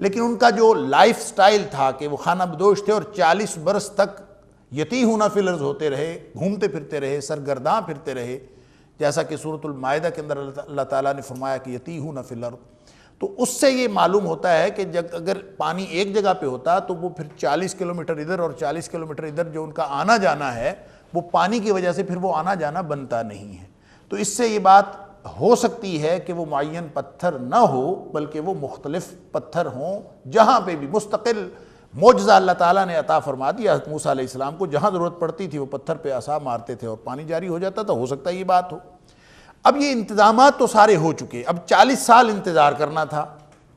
لیکن ان کا جو لائف سٹائل تھا کہ وہ خانہ بدوش تھے اور 40 برس تک یتیہون فی الارض ہوتے رہے، گھومتے پھرتے رہے، سرگرداں پھرتے رہے، جیسا کہ سورۃ المائدہ کے اندر اللہ تعالیٰ نے فرمایا کہ یتیہون فی الارض۔ تو اس سے یہ معلوم ہوتا ہے کہ اگر پانی ایک جگہ پہ ہوتا تو وہ پھر 40 کلومیٹر ادھر اور 40 کلومیٹر ادھر جو ان کا آنا جانا ہے وہ پانی کی وجہ سے پھر وہ آنا جانا بنتا نہیں ہے۔ تو اس سے یہ بات ہو سکتی ہے کہ وہ معین پتھر نہ ہو بلکہ وہ مختلف پتھر ہوں، جہاں پہ بھی مستقل معجزہ اللہ تعالیٰ نے عطا فرما دیا حضرت موسیٰ علیہ السلام کو، جہاں ضرورت پڑتی تھی وہ پتھر پہ عصا مارتے تھے اور پانی جاری ہو جاتا تھا، ہو سکتا ہے یہ بات ہو۔ اب یہ انتظامات تو سارے ہو چکے، اب 40 سال انتظار کرنا تھا،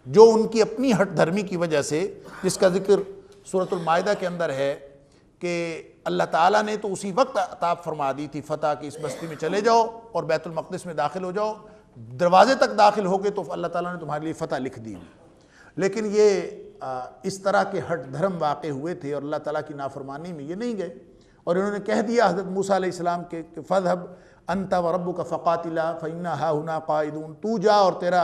جو ان کی اپنی ہٹ دھرمی کی وجہ سے، جس کا ذکر سورۃ المائدہ کے اندر ہے کہ اللہ تعالیٰ نے تو اسی وقت عطا فرما دی تھی فتح کہ اس بستی میں چلے جاؤ اور بیت المقدس میں داخل ہو جاؤ، دروازے تک داخل ہو گئے تو اللہ تعالیٰ نے تمہارے لیے فتح لکھ دی۔ لیکن یہ اس طرح کے ہٹ دھرم واقع ہوئے تھے اور اللہ تعالیٰ کی نافرمانی میں یہ نہیں گئے، اور انہوں نے کہہ دیا حضرت موسیٰ علیہ السلام کے کہ فَاذْهَبْ أَنْتَ وَرَبُّكَ فَقَاتِلَا فَإِنَّا هَاهُنَا قَاعِدُونَ، تو جا اور تیرا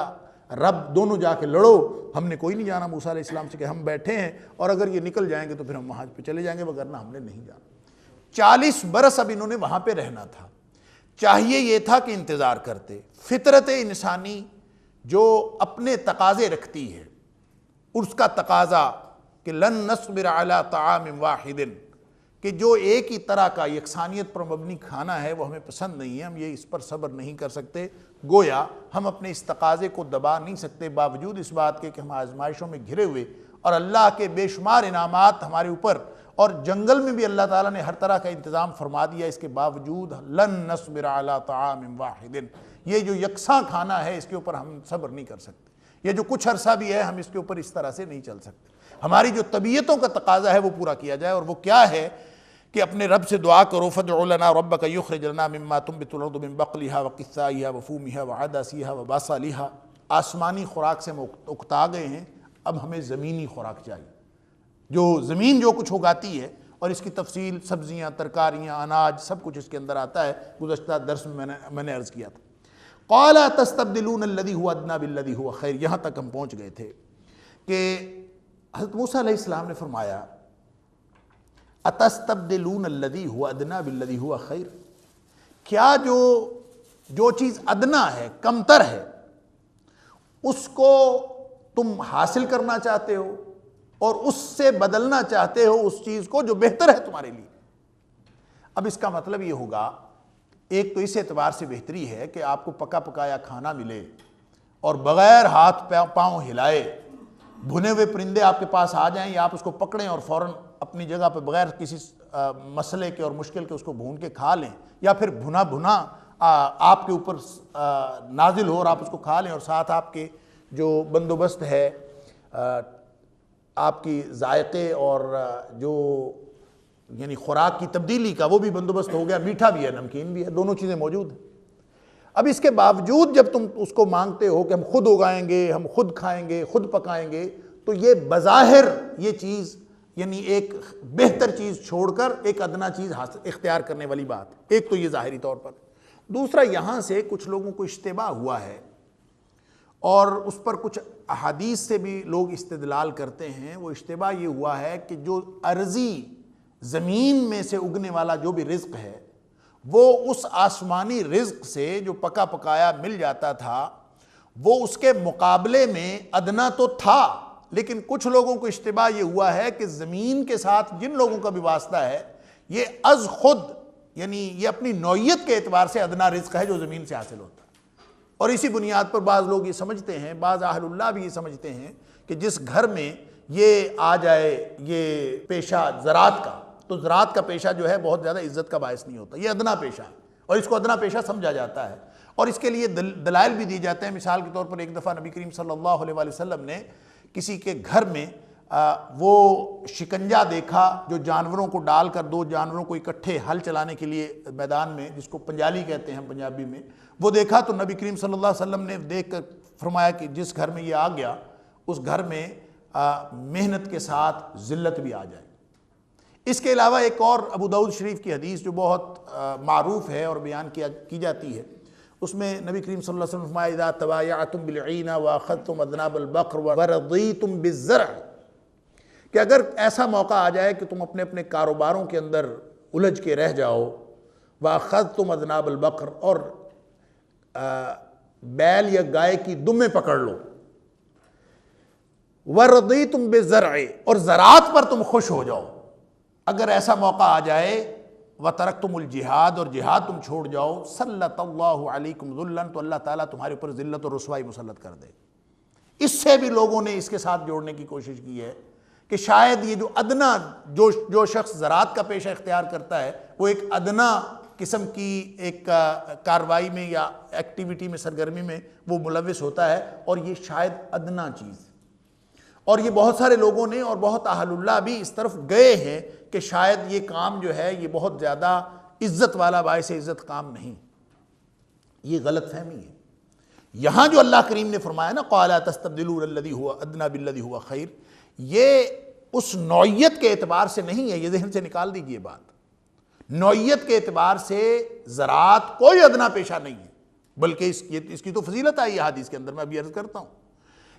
رب دونوں جا کے لڑو، ہم نے کوئی نہیں جانا موسیٰ علیہ السلام سے کہ ہم بیٹھے ہیں اور اگر یہ نکل جائیں گے تو پھر ہم وہاں پہ چلے جائیں گے، وگرنہ ہم نے نہیں جانا۔ 40 برس اب انہوں نے وہاں پہ رہنا تھا، چاہیے یہ تھا کہ انتظار کرتے۔ فطرت انسانی جو اپنے تقاضے رکھتی ہے، اس کا تقاضا کہ لن نصبر علی طعام واحد، کہ جو ایک ہی طرح کا یکسانیت پر مبنی کھانا ہے وہ ہمیں پسند نہیں ہے، ہم یہ اس پر صبر نہیں کر سکتے، گویا ہم اپنے اس تقاضے کو دبا نہیں سکتے باوجود اس بات کے کہ ہم آزمائشوں میں گھرے ہوئے اور اللہ کے بے شمار انعامات ہمارے اوپر، اور جنگل میں بھی اللہ تعالیٰ نے ہر طرح کا انتظام فرما دیا، اس کے باوجود لن نصبر علی طعام واحد، یہ جو یکساں کھانا ہے اس کے اوپر ہم صبر نہیں کر سکتے، یہ جو کچھ عرصہ بھی ہے ہم اس کے اوپر اس طرح سے نہیں چل سکتے۔ ہماری جو طبیعتوں کا تقاضا ہے وہ پورا کیا جائے، اور وہ کیا ہے کہ اپنے رب سے دعا کرو فَادْعُ لَنَا رَبَّكَ يُخْرِجْ لَنَا مِمَّا تُنبِتُ الْأَرْضُ مِن بَقْلِهَا وَقِثَّائِهَا وَفُومِهَا وَعَدَسِهَا وَبَصَلِهَا۔ آسمانی خوراک سے ہم اکتا گئے ہیں، اب ہمیں زمینی خوراک چاہیے، جو زمین جو کچھ اگاتی ہے، اور اس کی تفصیل سبزیاں، ترکاریاں، اناج سب کچھ اس کے اندر آتا ہے، گزشتہ درس میں میں نے عرض کیا تھا۔ قَالَ تَسْتَبْدِلُونَ الَّذِي هُوَ أَدْنَىٰ بِالَّذِي هُوَ خَيْرٌ، یہاں تک ہم پہنچ گئے تھے کہ حضرت موسیٰ علیہ السلام نے فرمایا اتستبدلون الذی هو ادنی بالذی هو خیر، کیا جو چیز ادنا ہے، کمتر ہے، اس کو تم حاصل کرنا چاہتے ہو اور اس سے بدلنا چاہتے ہو اس چیز کو جو بہتر ہے تمہارے لیے۔ اب اس کا مطلب یہ ہوگا، ایک تو اس اعتبار سے بہتری ہے کہ آپ کو پکا پکایا کھانا ملے اور بغیر ہاتھ پاؤں ہلائے بھنے ہوئے پرندے آپ کے پاس آ جائیں، یا آپ اس کو پکڑیں اور فوراً اپنی جگہ پہ بغیر کسی مسئلے کے اور مشکل کے اس کو بھون کے کھا لیں، یا پھر بھنا آپ کے اوپر نازل ہو اور آپ اس کو کھا لیں، اور ساتھ آپ کے جو بندوبست ہے آپ کی ذائقے اور جو یعنی خوراک کی تبدیلی کا وہ بھی بندوبست ہو گیا، میٹھا بھی ہے نمکین بھی ہے، دونوں چیزیں موجود ہیں۔ اب اس کے باوجود جب تم اس کو مانگتے ہو کہ ہم خود اگائیں گے، ہم خود کھائیں گے، خود پکائیں گے، تو یہ بظاہر یہ چیز یعنی ایک بہتر چیز چھوڑ کر ایک ادنا چیز اختیار کرنے والی بات ہے، ایک تو یہ ظاہری طور پر۔ دوسرا، یہاں سے کچھ لوگوں کو اشتباہ ہوا ہے اور اس پر کچھ احادیث سے بھی لوگ استدلال کرتے ہیں۔ وہ اشتباہ یہ ہوا ہے کہ جو ارضی زمین میں سے اگنے والا جو بھی رزق ہے وہ اس آسمانی رزق سے جو پکا پکایا مل جاتا تھا وہ اس کے مقابلے میں ادنا تو تھا، لیکن کچھ لوگوں کو اشتباہ یہ ہوا ہے کہ زمین کے ساتھ جن لوگوں کا بھی واسطہ ہے یہ از خود یعنی یہ اپنی نوعیت کے اعتبار سے ادنا رزق ہے جو زمین سے حاصل ہوتا ہے، اور اسی بنیاد پر بعض لوگ یہ سمجھتے ہیں، بعض اہل اللہ بھی یہ سمجھتے ہیں کہ جس گھر میں یہ آ جائے یہ پیشہ زراعت کا، تو زراعت کا پیشہ جو ہے بہت زیادہ عزت کا باعث نہیں ہوتا، یہ ادنا پیشہ ہے اور اس کو ادنا پیشہ سمجھا جاتا ہے، اور اس کے لیے دلائل بھی دی جاتے ہیں۔ مثال کے طور پر ایک دفعہ نبی کریم صلی اللہ علیہ وسلم نے کسی کے گھر میں وہ شکنجا دیکھا جو جانوروں کو ڈال کر، دو جانوروں کو اکٹھے ہل چلانے کے لیے میدان میں، جس کو پنجالی کہتے ہیں پنجابی میں، وہ دیکھا تو نبی کریم صلی اللہ علیہ وسلم نے دیکھ کر فرمایا کہ جس گھر میں یہ آ گیا اس گھر میں محنت کے ساتھ ذلت بھی آ جائے۔ اس کے علاوہ ایک اور ابو داؤد شریف کی حدیث جو بہت معروف ہے اور بیان کی جاتی ہے، اس میں نبی کریم صلی اللہ علیہ وسلم فرمایا اذا تبایعتم بالعین واخذتم اذناب البقر ورضیتم بالزرع، کہ اگر ایسا موقع آ جائے کہ تم اپنے اپنے کاروباروں کے اندر الجھ کے رہ جاؤ، واخذتم اذناب البقر، اور بیل یا گائے کی دمیں پکڑ لو، ورضیتم بالزرع، اور زراعت پر تم خوش ہو جاؤ، اگر ایسا موقع آ جائے، وترکتم الجہاد، اور جہاد تم چھوڑ جاؤ، سلط اللہ علیکم ذلا، تو اللہ تعالیٰ تمہارے اوپر ذلت اور رسوائی مسلط کر دے۔ اس سے بھی لوگوں نے اس کے ساتھ جوڑنے کی کوشش کی ہے کہ شاید یہ جو ادنا جو شخص زراعت کا پیشہ اختیار کرتا ہے وہ ایک ادنا قسم کی ایک کاروائی میں یا ایکٹیویٹی میں، سرگرمی میں وہ ملوث ہوتا ہے، اور یہ شاید ادنا چیز، اور یہ بہت سارے لوگوں نے اور بہت اہل اللہ بھی اس طرف گئے ہیں کہ شاید یہ کام جو ہے یہ بہت زیادہ عزت والا، باعث عزت کام نہیں۔ یہ غلط فہمی ہے۔ یہاں جو اللہ کریم نے فرمایا نا قَالَ تَسْتَبْدِلُونَ الَّذِي هُوَ أَدْنَىٰ بِالَّذِي هُوَ خَيْرٌ، یہ اس نوعیت کے اعتبار سے نہیں ہے، یہ ذہن سے نکال دیجئے بات۔ نوعیت کے اعتبار سے زراعت کوئی ادنا پیشہ نہیں ہے، بلکہ اس کی تو فضیلت آئی ہے حدیث کے اندر، میں ابھی عرض کرتا ہوں۔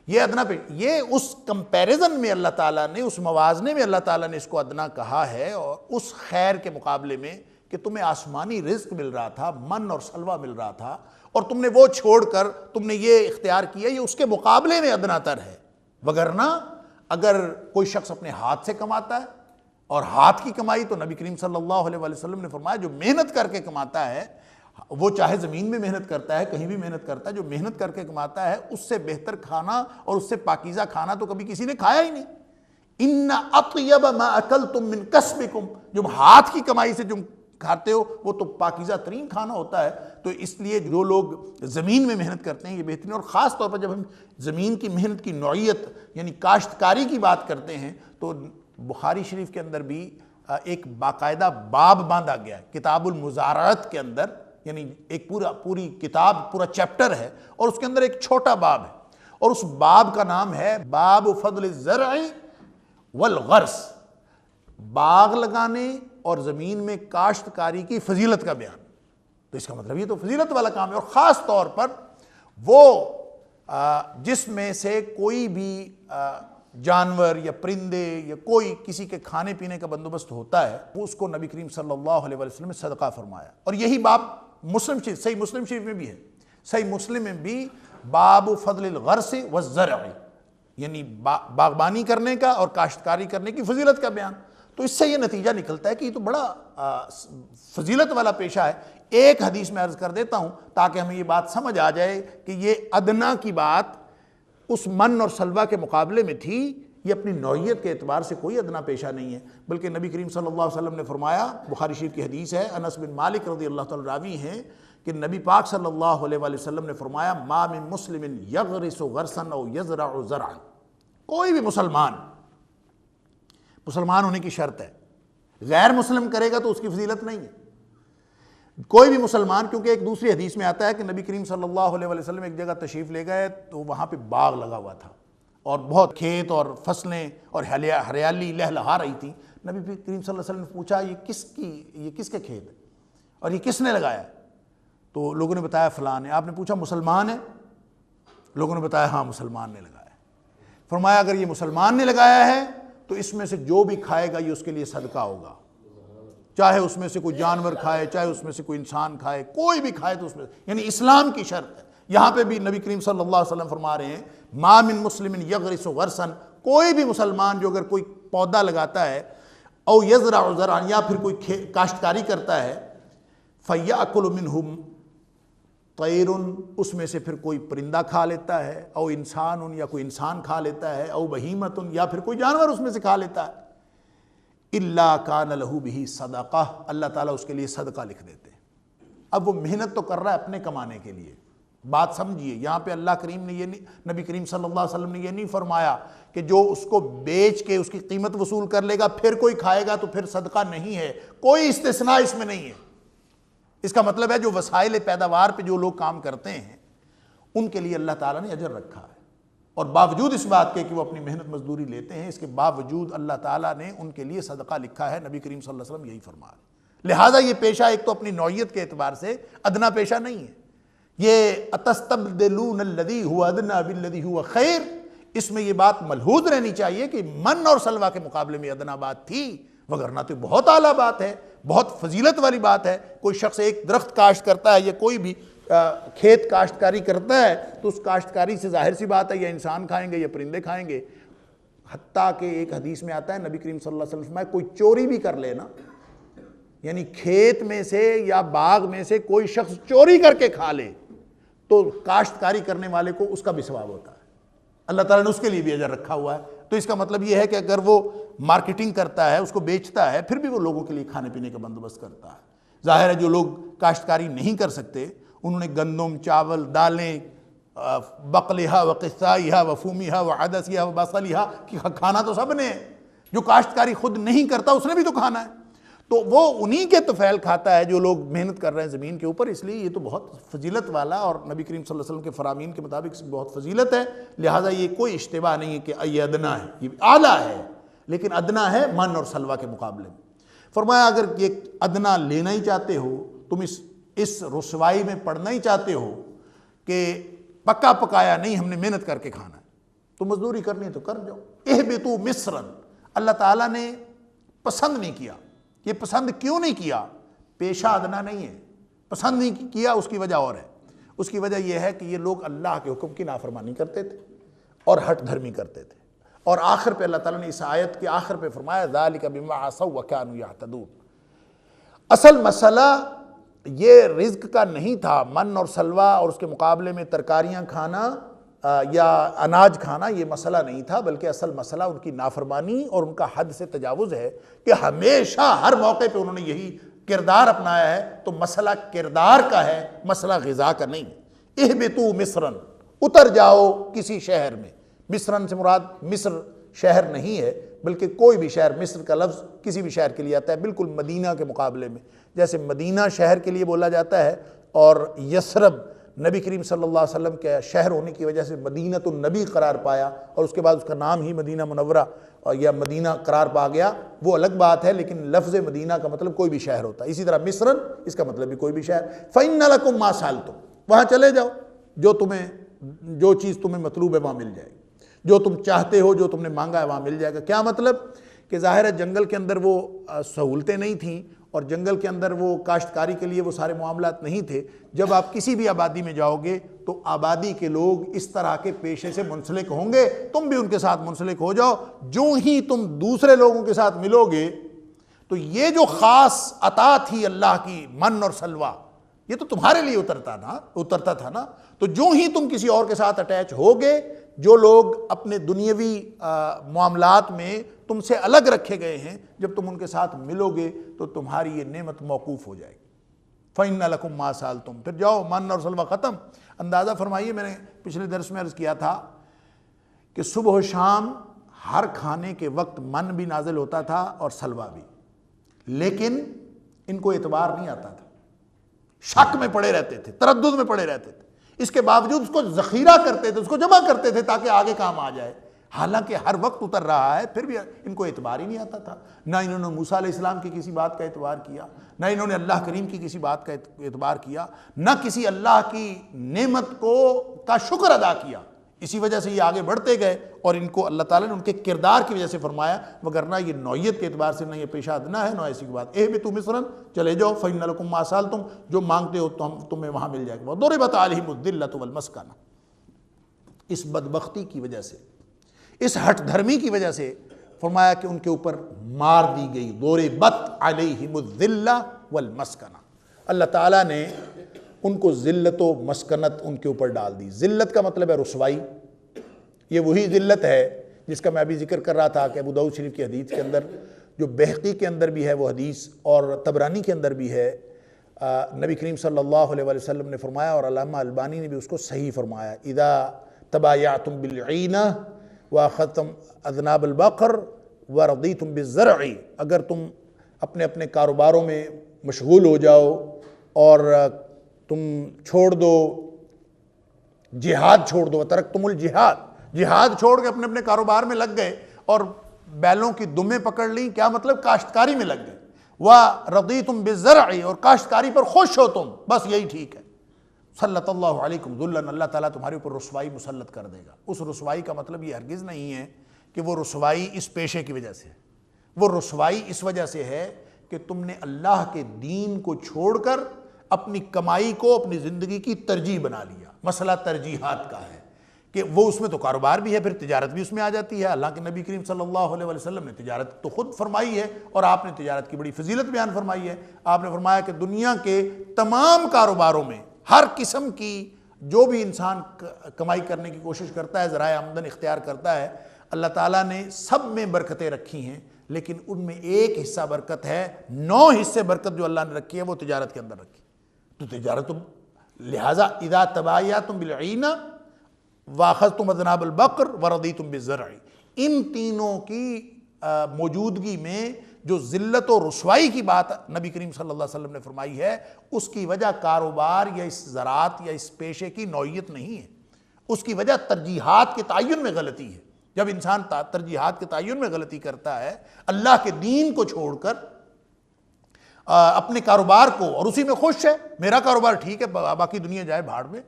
یہ ادنا پیشہ، یہ اس کمپیریزن میں اللہ تعالیٰ نے، اس موازنے میں اللہ تعالیٰ نے اس کو ادنا کہا ہے، اور اس خیر کے مقابلے میں کہ تمہیں آسمانی رزق مل رہا تھا، من اور سلوہ مل رہا تھا، اور تم نے وہ چھوڑ کر تم نے یہ اختیار کیا، یہ اس کے مقابلے میں ادنا تر ہے۔ وگرنہ اگر کوئی شخص اپنے ہاتھ سے کماتا ہے، اور ہاتھ کی کمائی تو نبی کریم صلی اللہ علیہ وسلم نے فرمایا جو محنت کر کے کماتا ہے، وہ چاہے زمین میں محنت کرتا ہے، کہیں بھی محنت کرتا ہے، جو محنت کر کے کماتا ہے اس سے بہتر کھانا اور اس سے پاکیزہ کھانا تو کبھی کسی نے کھایا ہی نہیں۔ ان اطیب ما اکلتم من کسبکم، جو ہاتھ کی کمائی سے جو کھاتے ہو وہ تو پاکیزہ ترین کھانا ہوتا ہے۔ تو اس لیے جو لوگ زمین میں محنت کرتے ہیں یہ بہترین، اور خاص طور پر جب ہم زمین کی محنت کی نوعیت یعنی کاشتکاری کی بات کرتے ہیں تو بخاری شریف کے اندر بھی ایک باقاعدہ باب باندھا گیا ہے کتاب المزارعت کے اندر، یعنی ایک پوری کتاب، پورا چیپٹر ہے، اور اس کے اندر ایک چھوٹا باب ہے، اور اس باب کا نام ہے باب فضل الزرع والغرس، باغ لگانے اور زمین میں کاشتکاری کی فضیلت کا بیان۔ تو اس کا مطلب یہ تو فضیلت والا کام ہے، اور خاص طور پر وہ جس میں سے کوئی بھی جانور یا پرندے یا کوئی کسی کے کھانے پینے کا بندوبست ہوتا ہے، وہ اس کو نبی کریم صلی اللہ علیہ وسلم نے صدقہ فرمایا۔ اور یہی باب صحیح مسلم شریف میں بھی ہے، صحیح مسلم میں بھی باب فضل الغرس والزرع، یعنی باغبانی کرنے کا اور کاشتکاری کرنے کی فضیلت کا بیان۔ تو اس سے یہ نتیجہ نکلتا ہے کہ یہ تو بڑا فضیلت والا پیشہ ہے۔ ایک حدیث میں عرض کر دیتا ہوں تاکہ ہمیں یہ بات سمجھ آ جائے کہ یہ ادنا کی بات اس من اور سلوہ کے مقابلے میں تھی، یہ اپنی نوعیت کے اعتبار سے کوئی ادنا پیشہ نہیں ہے، بلکہ نبی کریم صلی اللہ علیہ وسلم نے فرمایا، بخاری شریف کی حدیث ہے، انس بن مالک رضی اللہ تعالی راوی ہیں کہ نبی پاک صلی اللہ علیہ وسلم نے فرمایا ما من مسلم یغرس غرسا او یزرع زرعا، کوئی بھی مسلمان ہونے کی شرط ہے، غیر مسلم کرے گا تو اس کی فضیلت نہیں ہے۔ کوئی بھی مسلمان، کیونکہ ایک دوسری حدیث میں آتا ہے کہ نبی کریم صلی اللہ علیہ وسلم ایک جگہ تشریف لے گئے تو وہاں پہ باغ لگا ہوا تھا اور بہت کھیت اور فصلیں اور ہریالی لہلہا رہی تھی۔ نبی کریم صلی اللہ علیہ وسلم نے پوچھا یہ کس کے کھیت ہے اور یہ کس نے لگایا؟ تو لوگوں نے بتایا فلاں نے۔ آپ نے پوچھا مسلمان ہے؟ لوگوں نے بتایا ہاں مسلمان نے لگایا۔ فرمایا اگر یہ مسلمان نے لگایا ہے تو اس میں سے جو بھی کھائے گا یہ اس کے لیے صدقہ ہوگا، چاہے اس میں سے کوئی جانور کھائے، چاہے اس میں سے کوئی انسان کھائے، کوئی بھی کھائے تو اس میں، یعنی اسلام کی شرط ہے۔ یہاں پہ بھی نبی کریم صلی اللہ علیہ وسلم فرما رہے ہیں ما من مسلم یغرس غرسا، کوئی بھی مسلمان جو اگر کوئی پودا لگاتا ہے، او یزرع زرعا، یا پھر کوئی کاشتکاری کرتا ہے، فیأکل منہ طیر، اس میں سے پھر کوئی پرندہ کھا لیتا ہے، او انسان، یا کوئی انسان کھا لیتا ہے، او بہیمت، یا پھر کوئی جانور اس میں سے کھا لیتا ہے، الا کان لہ بہ صدقہ، اللہ تعالیٰ اس کے لیے صدقہ لکھ دیتے ہیں۔ اب وہ محنت تو کر رہا ہے اپنے کمانے کے لیے، بات سمجھیے، یہاں پہ اللہ کریم نے نبی کریم صلی اللہ علیہ وسلم نے یہ نہیں فرمایا کہ جو اس کو بیچ کے اس کی قیمت وصول کر لے گا پھر کوئی کھائے گا تو پھر صدقہ نہیں ہے، کوئی استثناء اس میں نہیں ہے۔ اس کا مطلب ہے جو وسائل پیداوار پہ جو لوگ کام کرتے ہیں ان کے لیے اللہ تعالیٰ نے اجر رکھا ہے، اور باوجود اس بات کے کہ وہ اپنی محنت مزدوری لیتے ہیں، اس کے باوجود اللہ تعالیٰ نے ان کے لیے صدقہ لکھا ہے۔ نبی کریم صلی اللہ علیہ وسلم یہی فرما رہے ہیں۔ لہٰذا یہ پیشہ ایک تو اپنی نوعیت کے اعتبار سے ادنا پیشہ نہیں ہے، یہ اتستبدلون الذی هو ادنی بالذی هو خیر، اس میں یہ بات ملحوظ رہنی چاہیے کہ من اور سلوہ کے مقابلے میں ادنا بات تھی، وگرنہ تو بہت اعلیٰ بات ہے، بہت فضیلت والی بات ہے۔ کوئی شخص ایک درخت کاشت کرتا ہے یا کوئی بھی کھیت کاشتکاری کرتا ہے تو اس کاشتکاری سے ظاہر سی بات ہے یا انسان کھائیں گے یا پرندے کھائیں گے۔ حتیٰ کہ ایک حدیث میں آتا ہے نبی کریم صلی اللہ علیہ وسلم فرمایا کوئی چوری بھی کر لے نا، یعنی کھیت میں سے یا باغ میں سے کوئی شخص چوری کر کے کھا لے تو کاشتکاری کرنے والے کو اس کا بھی ثواب ہوتا ہے، اللہ تعالیٰ نے اس کے لیے بھی اجر رکھا ہوا ہے۔ تو اس کا مطلب یہ ہے کہ اگر وہ مارکیٹنگ کرتا ہے، اس کو بیچتا ہے، پھر بھی وہ لوگوں کے لیے کھانے پینے کا بندوبست کرتا ہے۔ ظاہر ہے جو لوگ کاشتکاری نہیں کر سکتے انہوں نے گندم، چاول، دالیں، بقلہا و قثائہا و فومیہا و عدسیہا و بصلیہا کی کھانا تو سب نے ہے۔ جو کاشتکاری خود نہیں کرتا اس نے بھی تو کھانا ہے، تو وہ انہی کے طفیل کھاتا ہے جو لوگ محنت کر رہے ہیں زمین کے اوپر۔ اس لیے یہ تو بہت فضیلت والا اور نبی کریم صلی اللہ علیہ وسلم کے فرامین کے مطابق اس کی بہت فضیلت ہے، لہٰذا یہ کوئی اشتباہ نہیں ہے کہ یہ ادنا ہے، یہ اعلیٰ ہے، لیکن ادنا ہے من اور سلوہ کے مقابلے میں۔ فرمایا اگر یہ ادنا لینا ہی چاہتے ہو، تم اس رسوائی میں پڑنا ہی چاہتے ہو کہ پکا پکایا نہیں، ہم نے محنت کر کے کھانا ہے، تو مزدوری کرنی ہے تو کر جاؤ۔ اہبطوا مصرا، اللہ تعالیٰ نے پسند نہیں کیا۔ یہ پسند کیوں نہیں کیا؟ پیشہ ادنا نہیں ہے، پسند نہیں کیا، اس کی وجہ اور ہے۔ اس کی وجہ یہ ہے کہ یہ لوگ اللہ کے حکم کی نافرمانی کرتے تھے اور ہٹ دھرمی کرتے تھے، اور آخر پہ اللہ تعالیٰ نے اس آیت کے آخر پہ فرمایا ذَلِكَ بِمَا عَصَوْا وَكَانُوا يَعْتَدُونَ۔ اصل مسئلہ یہ رزق کا نہیں تھا، من اور سلوہ اور اس کے مقابلے میں ترکاریاں کھانا یا اناج کھانا، یہ مسئلہ نہیں تھا، بلکہ اصل مسئلہ ان کی نافرمانی اور ان کا حد سے تجاوز ہے کہ ہمیشہ ہر موقع پہ انہوں نے یہی کردار اپنایا ہے۔ تو مسئلہ کردار کا ہے، مسئلہ غذا کا نہیں۔ اہبطوا مصرا، اتر جاؤ کسی شہر میں۔ مصرن سے مراد مصر شہر نہیں ہے بلکہ کوئی بھی شہر، مصر کا لفظ کسی بھی شہر کے لیے آتا ہے، بالکل مدینہ کے مقابلے میں، جیسے مدینہ شہر کے لیے بولا جاتا ہے اور یثرب نبی کریم صلی اللہ علیہ وسلم کے شہر ہونے کی وجہ سے مدینۃ النبی قرار پایا اور اس کے بعد اس کا نام ہی مدینہ منورہ یا مدینہ قرار پا گیا، وہ الگ بات ہے، لیکن لفظ مدینہ کا مطلب کوئی بھی شہر ہوتا ہے۔ اسی طرح مصرن اس کا مطلب بھی کوئی بھی شہر۔ فَإِنَّ لَكُمْ مَا سَأَلْتُمْ، وہاں چلے جاؤ، جو چیز تمہیں مطلوب ہے وہاں مل جائے گی، جو تم چاہتے ہو، جو تم نے مانگا ہے وہاں مل جائے گا۔ کیا مطلب؟ کہ ظاہر ہے جنگل کے اندر وہ سہولتیں نہیں تھیں اور جنگل کے اندر وہ کاشتکاری کے لیے وہ سارے معاملات نہیں تھے۔ جب آپ کسی بھی آبادی میں جاؤ گے تو آبادی کے لوگ اس طرح کے پیشے سے منسلک ہوں گے، تم بھی ان کے ساتھ منسلک ہو جاؤ۔ جو ہی تم دوسرے لوگوں کے ساتھ ملو گے تو یہ جو خاص عطا تھی اللہ کی، من اور سلوہ، یہ تو تمہارے لیے اترتا تھا نا۔ تو جو ہی تم کسی اور کے ساتھ اٹیچ ہوگے، جو لوگ اپنے دنیاوی معاملات میں تم سے الگ رکھے گئے ہیں، جب تم ان کے ساتھ ملو گے تو تمہاری یہ نعمت موقوف ہو جائے گی۔ فَإِنَّ لَكُمْ مَا سَأَلْتُمْ، پھر جاؤ، من اور سلوہ ختم۔ اندازہ فرمائیے، میں نے پچھلے درس میں عرض کیا تھا کہ صبح و شام ہر کھانے کے وقت من بھی نازل ہوتا تھا اور سلوہ بھی، لیکن ان کو اعتبار نہیں آتا تھا، شک میں پڑے رہتے تھے، تردد میں پڑے رہتے تھے۔ اس کے باوجود اس کو ذخیرہ کرتے تھے، اس کو جمع کرتے تھے تاکہ آگے کام آ جائے، حالانکہ ہر وقت اتر رہا ہے، پھر بھی ان کو اعتبار ہی نہیں آتا تھا۔ نہ انہوں نے موسیٰ علیہ السلام کی کسی بات کا اعتبار کیا، نہ انہوں نے اللہ کریم کی کسی بات کا اعتبار کیا، نہ کسی اللہ کی نعمت کا شکر ادا کیا۔ اسی وجہ سے یہ آگے بڑھتے گئے اور ان کو اللہ تعالیٰ نے ان کے کردار کی وجہ سے فرمایا، وگرنہ یہ نوعیت کے اعتبار سے نہ یہ پیشہ ادنا ہے، نہ ایسی کی بات۔ اہبطوا مصرا، چلے جاؤ، فَإِنَّ لَكُمْ مَا سَأَلْتُمْ، جو مانگتے ہو تمہیں وہاں مل جائے گا۔ وَضُرِبَتْ عَلَيْهِمُ الذِّلَّةُ وَالْمَسْكَنَةُ، اس بدبختی کی وجہ سے، اس ہٹ دھرمی کی وجہ سے فرمایا کہ ان کے اوپر مار دی گئی، ضُرِبَتْ عَلَيْهِمُ الذِّلَّةُ وَالْمَسْكَنَةُ، اللہ تعالیٰ نے ان کو ذلت و مسکنت ان کے اوپر ڈال دی۔ ذلت کا مطلب ہے رسوائی، یہ وہی ذلت ہے جس کا میں ابھی ذکر کر رہا تھا کہ ابو داؤد شریف کی حدیث کے اندر، جو بہقی کے اندر بھی ہے وہ حدیث اور طبرانی کے اندر بھی ہے، نبی کریم صلی اللہ علیہ وسلم نے فرمایا اور علامہ البانی نے بھی اس کو صحیح فرمایا، اذا تبایعتم بالعینہ واخذتم اذناب البقر ورضیتم بالزرع، اگر تم اپنے اپنے کاروباروں میں مشغول ہو جاؤ اور تم چھوڑ دو جہاد، چھوڑ دو، ترکتم الجہاد، جہاد چھوڑ کے اپنے اپنے کاروبار میں لگ گئے اور بیلوں کی دمیں پکڑ لیں، کیا مطلب؟ کاشتکاری میں لگ گئے، وَرَضِيتُمْ بِالزَّرْعِ، اور کاشتکاری پر خوش ہو تم، بس یہی ٹھیک ہے، سلط اللہ علیکم ذلًا، اللہ تعالیٰ تمہارے اوپر رسوائی مسلط کر دے گا۔ اس رسوائی کا مطلب یہ ہرگز نہیں ہے کہ وہ رسوائی اس پیشے کی وجہ سے ہے، وہ رسوائی اس وجہ سے ہے کہ تم نے اللہ کے دین کو چھوڑ کر اپنی کمائی کو اپنی زندگی کی ترجیح بنا لیا۔ مسئلہ ترجیحات کا ہے کہ وہ اس میں تو کاروبار بھی ہے، پھر تجارت بھی اس میں آ جاتی ہے۔ اللہ کے نبی کریم صلی اللہ علیہ وسلم نے تجارت تو خود فرمائی ہے، اور آپ نے تجارت کی بڑی فضیلت بیان فرمائی ہے۔ آپ نے فرمایا کہ دنیا کے تمام کاروباروں میں ہر قسم کی جو بھی انسان کمائی کرنے کی کوشش کرتا ہے، ذرائع آمدن اختیار کرتا ہے، اللہ تعالیٰ نے سب میں برکتیں رکھی ہیں، لیکن ان میں ایک حصہ برکت ہے، 9 حصے برکت جو اللہ نے رکھی ہے وہ تجارت کے اندر رکھی۔ تو تجارت لہٰذا اذا تبایعتم بالعینہ واخذتم اذناب البقر ورضیتم بالزرع، ان تینوں کی موجودگی میں جو ذلت و رسوائی کی بات نبی کریم صلی اللہ علیہ وسلم نے فرمائی ہے، اس کی وجہ کاروبار یا اس زراعت یا اس پیشے کی نوعیت نہیں ہے، اس کی وجہ ترجیحات کے تعین میں غلطی ہے۔ جب انسان ترجیحات کے تعین میں غلطی کرتا ہے، اللہ کے دین کو چھوڑ کر اپنے کاروبار کو، اور اسی میں خوش ہے، میرا کاروبار ٹھیک ہے، باقی دنیا جائے بھاڑ میں،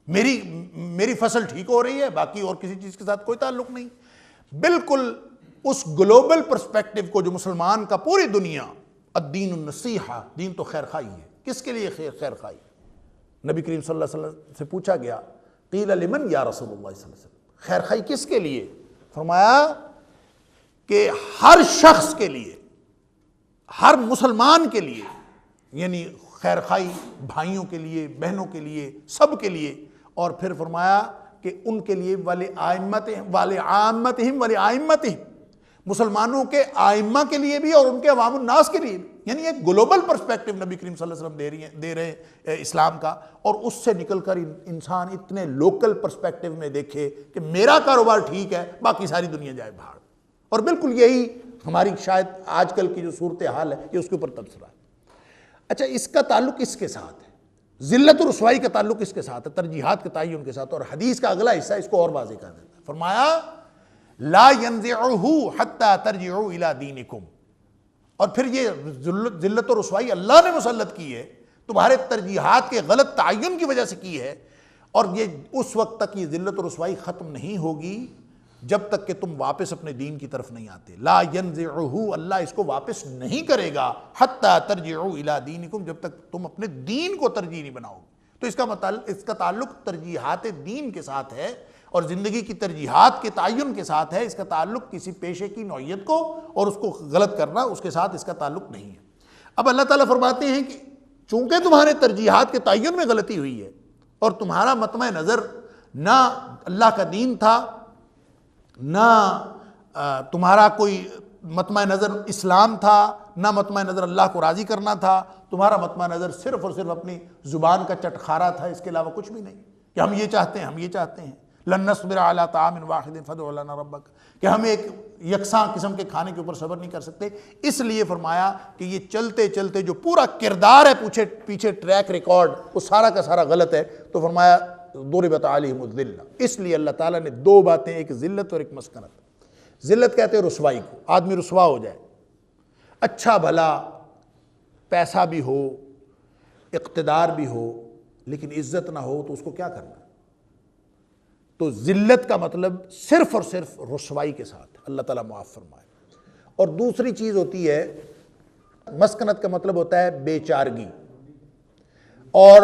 میری فصل ٹھیک ہو رہی ہے، باقی اور کسی چیز کے ساتھ کوئی تعلق نہیں۔ بالکل اس گلوبل پرسپیکٹو کو جو مسلمان کا پوری دنیا، الدین النصیحہ، دین تو خیر خواہی ہے۔ کس کے لیے خیر خواہی؟ نبی کریم صلی اللہ علیہ وسلم سے پوچھا گیا، قیل لمن یا رسول اللہ صلی اللہ علیہ وسلم، خیر خواہی کس کے لیے؟ فرمایا کہ ہر شخص کے لیے، ہر مسلمان کے لیے، یعنی خیر خواہی بھائیوں کے لیے، بہنوں کے لیے، سب کے لیے۔ اور پھر فرمایا کہ ان کے لیے وَلِعَامَّتِهِمْ وَلِعَائِمَّتِهِمْ، مسلمانوں کے آئمہ کے لیے بھی اور ان کے عوام الناس کے لیے بھی، یعنی ایک گلوبل پرسپیکٹو نبی کریم صلی اللہ علیہ وسلم دے رہے ہیں اسلام کا، اور اس سے نکل کر انسان اتنے لوکل پرسپیکٹو میں دیکھے کہ میرا کاروبار ٹھیک ہے، باقی ساری دنیا جائے بھاڑ۔ اور بالکل یہی ہماری شاید آج کل کی جو صورتحال ہے، یہ اس کے اوپر تبصرہ ہے۔ اچھا، اس کا تعلق اس کے ساتھ ہے، ذلت و رسوائی کا تعلق اس کے ساتھ ہے، ترجیحات کے تعین کے ساتھ، اور حدیث کا اگلا حصہ اس کو اور واضح کر دیتا ہے۔ فرمایا لا ينزعه حتى ترجعوا الى دینکم، اور پھر یہ ذلت و رسوائی اللہ نے مسلط کی ہے، تمہارے ترجیحات کے غلط تعین کی وجہ سے کی ہے، اور یہ اس وقت تک یہ ذلت و رسوائی ختم نہیں ہوگی جب تک کہ تم واپس اپنے دین کی طرف نہیں آتے۔ لا ينزعه، اللہ اس کو واپس نہیں کرے گا، حتی ترجعوا الی دینکم، جب تک تم اپنے دین کو ترجیح نہیں بناؤ گے۔ تو اس کا تعلق ترجیحات دین کے ساتھ ہے، اور زندگی کی ترجیحات کے تعین کے ساتھ ہے۔ اس کا تعلق کسی پیشے کی نوعیت کو اور اس کو غلط کرنا، اس کے ساتھ اس کا تعلق نہیں ہے۔ اب اللہ تعالیٰ فرماتے ہیں کہ چونکہ تمہارے ترجیحات کے تعین میں غلطی ہوئی ہے، اور تمہارا مطمع نظر نہ اللہ کا دین تھا، نہ تمہارا کوئی مطمع نظر اسلام تھا، نہ مطمع نظر اللہ کو راضی کرنا تھا، تمہارا مطمع نظر صرف اور صرف اپنی زبان کا چٹخارا تھا، اس کے علاوہ کچھ بھی نہیں، کہ ہم یہ چاہتے ہیں، ہم یہ چاہتے ہیں، لن نصبر علی طعام واحد فادع لنا ربک، کہ ہم ایک یکساں قسم کے کھانے کے اوپر صبر نہیں کر سکتے۔ اس لیے فرمایا کہ یہ چلتے چلتے جو پورا کردار ہے، پیچھے ٹریک ریکارڈ، وہ سارا کا سارا غلط ہے۔ تو فرمایا ضربت علیہم الذلہ، اس لیے اللہ تعالیٰ نے 2 باتیں، ایک ذلت اور ایک مسکنت۔ ذلت کہتے ہیں رسوائی کو، آدمی رسوا ہو جائے، اچھا بھلا پیسہ بھی ہو، اقتدار بھی ہو، لیکن عزت نہ ہو تو اس کو کیا کرنا؟ تو ذلت کا مطلب صرف اور صرف رسوائی کے ساتھ، اللہ تعالیٰ معاف فرمائے۔ اور دوسری چیز ہوتی ہے مسکنت، کا مطلب ہوتا ہے بے چارگی، اور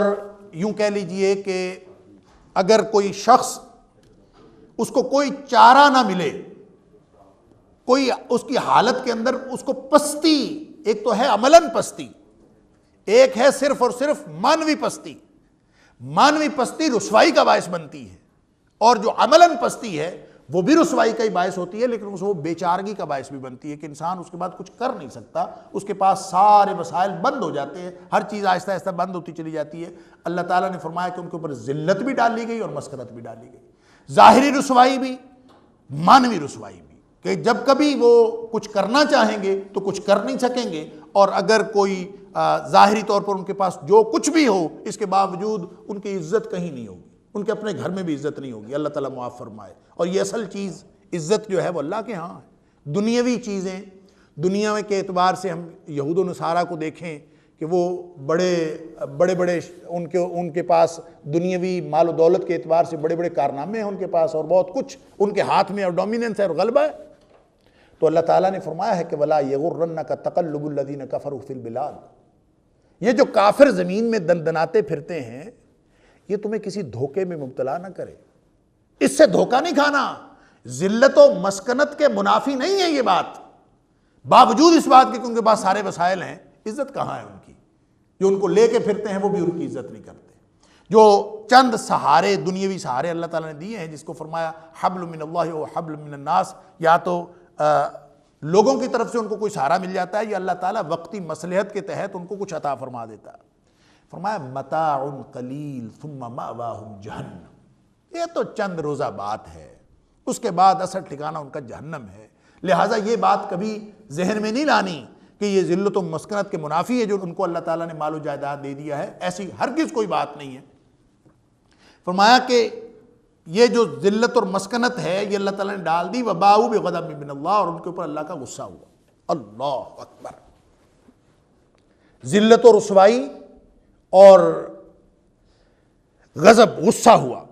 یوں کہہ لیجئے کہ اگر کوئی شخص، اس کو کوئی چارہ نہ ملے، کوئی اس کی حالت کے اندر اس کو پستی، ایک تو ہے عملاً پستی، ایک ہے صرف اور صرف مانوی پستی۔ مانوی پستی رسوائی کا باعث بنتی ہے، اور جو عملاً پستی ہے وہ بھی رسوائی کا ہی باعث ہوتی ہے، لیکن اس وہ بے چارگی کا باعث بھی بنتی ہے کہ انسان اس کے بعد کچھ کر نہیں سکتا، اس کے پاس سارے وسائل بند ہو جاتے ہیں، ہر چیز آہستہ آہستہ بند ہوتی چلی جاتی ہے۔ اللہ تعالیٰ نے فرمایا کہ ان کے اوپر ذلت بھی ڈال لی گئی اور مسکنت بھی ڈال لی گئی، ظاہری رسوائی بھی، مانوی رسوائی بھی، کہ جب کبھی وہ کچھ کرنا چاہیں گے تو کچھ کر نہیں سکیں گے، اور اگر کوئی ظاہری طور پر ان کے پاس جو کچھ بھی ہو، اس کے باوجود ان کی عزت کہیں نہیں ہوگی، ان کے اپنے گھر میں بھی عزت نہیں ہوگی۔ اللہ تعالیٰ معاف فرمائے۔ اور یہ اصل چیز عزت جو ہے وہ اللہ کے ہاں ہے۔ دنیاوی چیزیں، دنیا کے اعتبار سے ہم یہود و نصارہ کو دیکھیں کہ وہ بڑے ان کے پاس دنیاوی مال و دولت کے اعتبار سے بڑے بڑے کارنامے ہیں ان کے پاس، اور بہت کچھ ان کے ہاتھ میں اور ڈومیننس ہے اور غلبہ ہے، تو اللہ تعالیٰ نے فرمایا ہے کہ وَلَا يَغُرَّنَّكَ تَقَلُّبُ الَّذِينَ كَفَرُوا فِي الْبِلَادِ، یہ جو کافر زمین میں دندناتے پھرتے ہیں یہ تمہیں کسی دھوکے میں مبتلا نہ کرے، اس سے دھوکہ نہیں کھانا۔ ذلت و مسکنت کے منافی نہیں ہے یہ بات، باوجود اس بات کے کہ ان کے پاس سارے وسائل ہیں، عزت کہاں ہے ان کی؟ جو ان کو لے کے پھرتے ہیں وہ بھی ان کی عزت نہیں کرتے۔ جو چند سہارے، دنیاوی سہارے اللہ تعالیٰ نے دیے ہیں، جس کو فرمایا حبل من اللہ و حبل من الناس، یا تو لوگوں کی طرف سے ان کو کوئی سہارا مل جاتا ہے یا اللہ تعالیٰ وقتی مصلحت کے تحت ان کو کچھ عطا فرما دیتا ہے۔ فرمایا متاع قلیل ثم مأواہم جہنم، یہ تو چند روزہ بات ہے، اس کے بعد اصل ٹھکانہ ان کا جہنم ہے۔ لہٰذا یہ بات کبھی ذہن میں نہیں لانی کہ یہ ذلت و مسکنت کے منافی ہے جو ان کو اللہ تعالیٰ نے مال و جائیداد دے دیا ہے، ایسی ہرگز کوئی بات نہیں ہے۔ فرمایا کہ یہ جو ذلت اور مسکنت ہے یہ اللہ تعالیٰ نے ڈال دی، وباؤ بغضب من اللہ، اور ان کے اوپر اللہ کا غصہ ہوا۔ اللہ اکبر، ذلت و رسوائی اور غضب، غصہ ہوا۔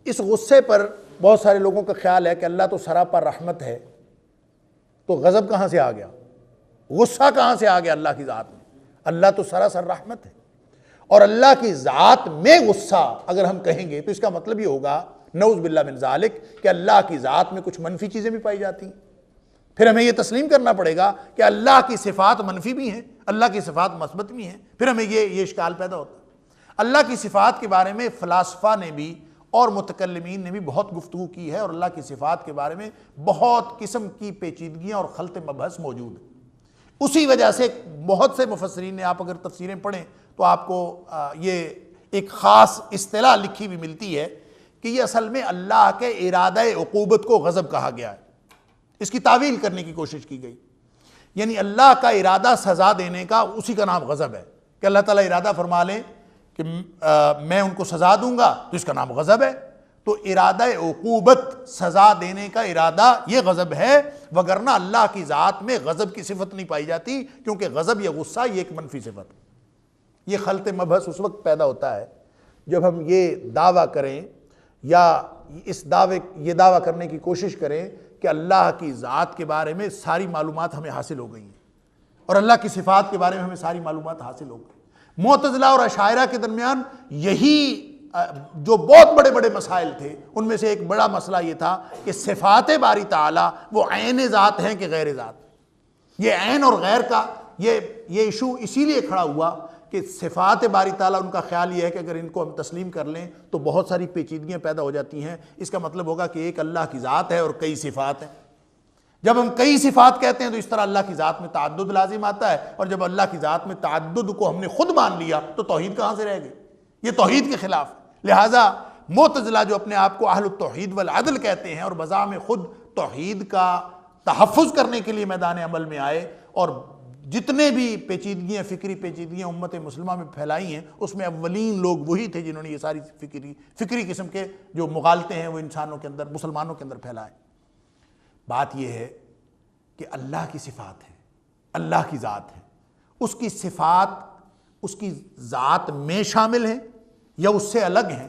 اس غصے پر بہت سارے لوگوں کا خیال ہے کہ اللہ تو سراپا رحمت ہے، تو غضب کہاں سے آ گیا، غصہ کہاں سے آ گیا اللہ کی ذات میں؟ اللہ تو سراسر رحمت ہے، اور اللہ کی ذات میں غصہ اگر ہم کہیں گے تو اس کا مطلب یہ ہوگا نعوذ باللہ من ذالک کہ اللہ کی ذات میں کچھ منفی چیزیں بھی پائی جاتی ہیں۔ پھر ہمیں یہ تسلیم کرنا پڑے گا کہ اللہ کی صفات منفی بھی ہیں، اللہ کی صفات مثبت بھی ہیں، پھر ہمیں یہ اشکال پیدا ہوتا ہے۔ اللہ کی صفات کے بارے میں فلاسفہ نے بھی اور متکلمین نے بھی بہت گفتگو کی ہے، اور اللہ کی صفات کے بارے میں بہت قسم کی پیچیدگیاں اور خلط مبحث موجود ہیں۔ اسی وجہ سے بہت سے مفسرین نے، آپ اگر تفسیریں پڑھیں تو آپ کو یہ ایک خاص اصطلاح لکھی بھی ملتی ہے کہ یہ اصل میں اللہ کے ارادہ عقوبت کو غضب کہا گیا ہے، اس کی تعویل کرنے کی کوشش کی گئی، یعنی اللہ کا ارادہ سزا دینے کا، اسی کا نام غضب ہے کہ اللہ تعالیٰ ارادہ فرما لیں کہ میں ان کو سزا دوں گا تو اس کا نام غضب ہے۔ تو ارادہ عقوبت، سزا دینے کا ارادہ، یہ غضب ہے، وگرنہ اللہ کی ذات میں غضب کی صفت نہیں پائی جاتی، کیونکہ غضب یا غصہ یہ ایک منفی صفت ہے۔ یہ خلط مبحث اس وقت پیدا ہوتا ہے جب ہم یہ دعویٰ کریں یا یہ دعویٰ کرنے کی کوشش کریں کہ اللہ کی ذات کے بارے میں ساری معلومات ہمیں حاصل ہو گئی ہیں اور اللہ کی صفات کے بارے میں ہمیں ساری معلومات حاصل ہو گئی۔ معتزلہ اور اشاعرہ کے درمیان یہی جو بہت بڑے بڑے مسائل تھے، ان میں سے ایک بڑا مسئلہ یہ تھا کہ صفات باری تعالیٰ وہ عین ذات ہیں کہ غیر ذات۔ یہ عین اور غیر کا یہ ایشو اسی لیے کھڑا ہوا کہ صفات باری تعالیٰ، ان کا خیال یہ ہے کہ اگر ان کو ہم تسلیم کر لیں تو بہت ساری پیچیدگیاں پیدا ہو جاتی ہیں۔ اس کا مطلب ہوگا کہ ایک اللہ کی ذات ہے اور کئی صفات ہیں۔ جب ہم کئی صفات کہتے ہیں تو اس طرح اللہ کی ذات میں تعدد لازم آتا ہے، اور جب اللہ کی ذات میں تعدد کو ہم نے خود مان لیا تو توحید کہاں سے رہ گئی؟ یہ توحید کے خلاف ہے۔ لہٰذا معتزلہ جو اپنے آپ کو اہل التوحید والعدل کہتے ہیں اور بزعم خود توحید کا تحفظ کرنے کے لیے میدان عمل میں آئے، اور جتنے بھی پیچیدگیاں، فکری پیچیدگیاں امت مسلمہ میں پھیلائی ہیں، اس میں اولین لوگ وہی تھے جنہوں نے یہ ساری فکری قسم کے جو مغالطے ہیں وہ انسانوں کے اندر، مسلمانوں کے اندر پھیلائے۔ بات یہ ہے کہ اللہ کی صفات ہے، اللہ کی ذات ہے، اس کی صفات اس کی ذات میں شامل ہیں یا اس سے الگ ہیں۔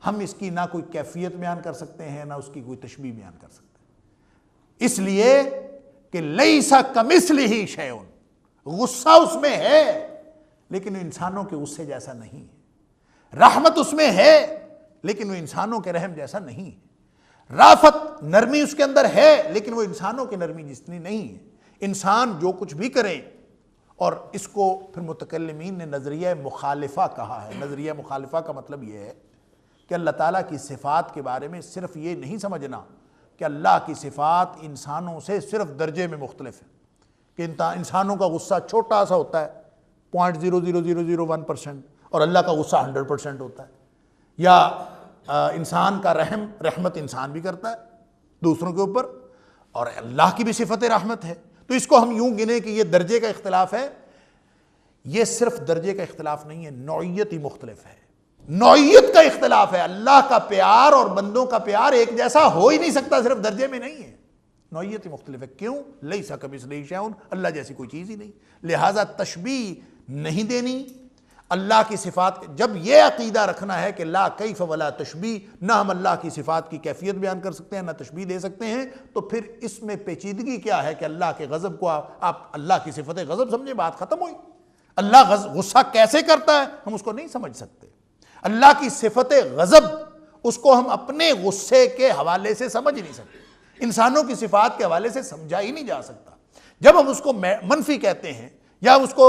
ہم اس کی نہ کوئی کیفیت بیان کر سکتے ہیں، نہ اس کی کوئی تشبیہ بیان کر سکتے ہیں، اس لیے کہ لیس کمثلہ شیء، غصہ اس میں ہے لیکن وہ انسانوں کے غصے جیسا نہیں ہے، رحمت اس میں ہے لیکن وہ انسانوں کے رحم جیسا نہیں ہے، رافت، نرمی اس کے اندر ہے لیکن وہ انسانوں کی نرمی جتنی نہیں ہے۔ انسان جو کچھ بھی کرے، اور اس کو پھر متکلمین نے نظریہ مخالفہ کہا ہے۔ نظریہ مخالفہ کا مطلب یہ ہے کہ اللہ تعالیٰ کی صفات کے بارے میں صرف یہ نہیں سمجھنا کہ اللہ کی صفات انسانوں سے صرف درجے میں مختلف ہے، کہ انسانوں کا غصہ چھوٹا سا ہوتا ہے 0.00001% اور اللہ کا غصہ 100% ہوتا ہے، یا انسان کا رحمت انسان بھی کرتا ہے دوسروں کے اوپر، اور اللہ کی بھی صفت رحمت ہے۔ تو اس کو ہم یوں گنے کہ یہ درجے کا اختلاف ہے، یہ صرف درجے کا اختلاف نہیں ہے، نوعیت ہی مختلف ہے، نوعیت کا اختلاف ہے۔ اللہ کا پیار اور بندوں کا پیار ایک جیسا ہو ہی نہیں سکتا، صرف درجے میں نہیں ہے، نوعیت مختلف ہے. کیوں؟ لیسا کمثلہ شیء، اللہ جیسی کوئی چیز ہی نہیں. لہٰذا تشبیہ نہیں دینی اللہ کی صفات. جب یہ عقیدہ رکھنا ہے کہ لا کیف ولا تشبیہ، نہ ہم اللہ کی صفات کی کیفیت بیان کر سکتے ہیں نہ تشبیہ دے سکتے ہیں، تو پھر اس میں پیچیدگی کیا ہے کہ اللہ کے غضب کو آپ اللہ کی صفت غضب سمجھے، بات ختم ہوئی. اللہ غصہ کیسے کرتا ہے ہم اس کو نہیں سمجھ سکتے. اللہ کی صفت غضب اس کو ہم اپنے غصے کے حوالے سے سمجھ نہیں سکتے، انسانوں کی صفات کے حوالے سے سمجھا ہی نہیں جا سکتا. جب ہم اس کو منفی کہتے ہیں یا اس کو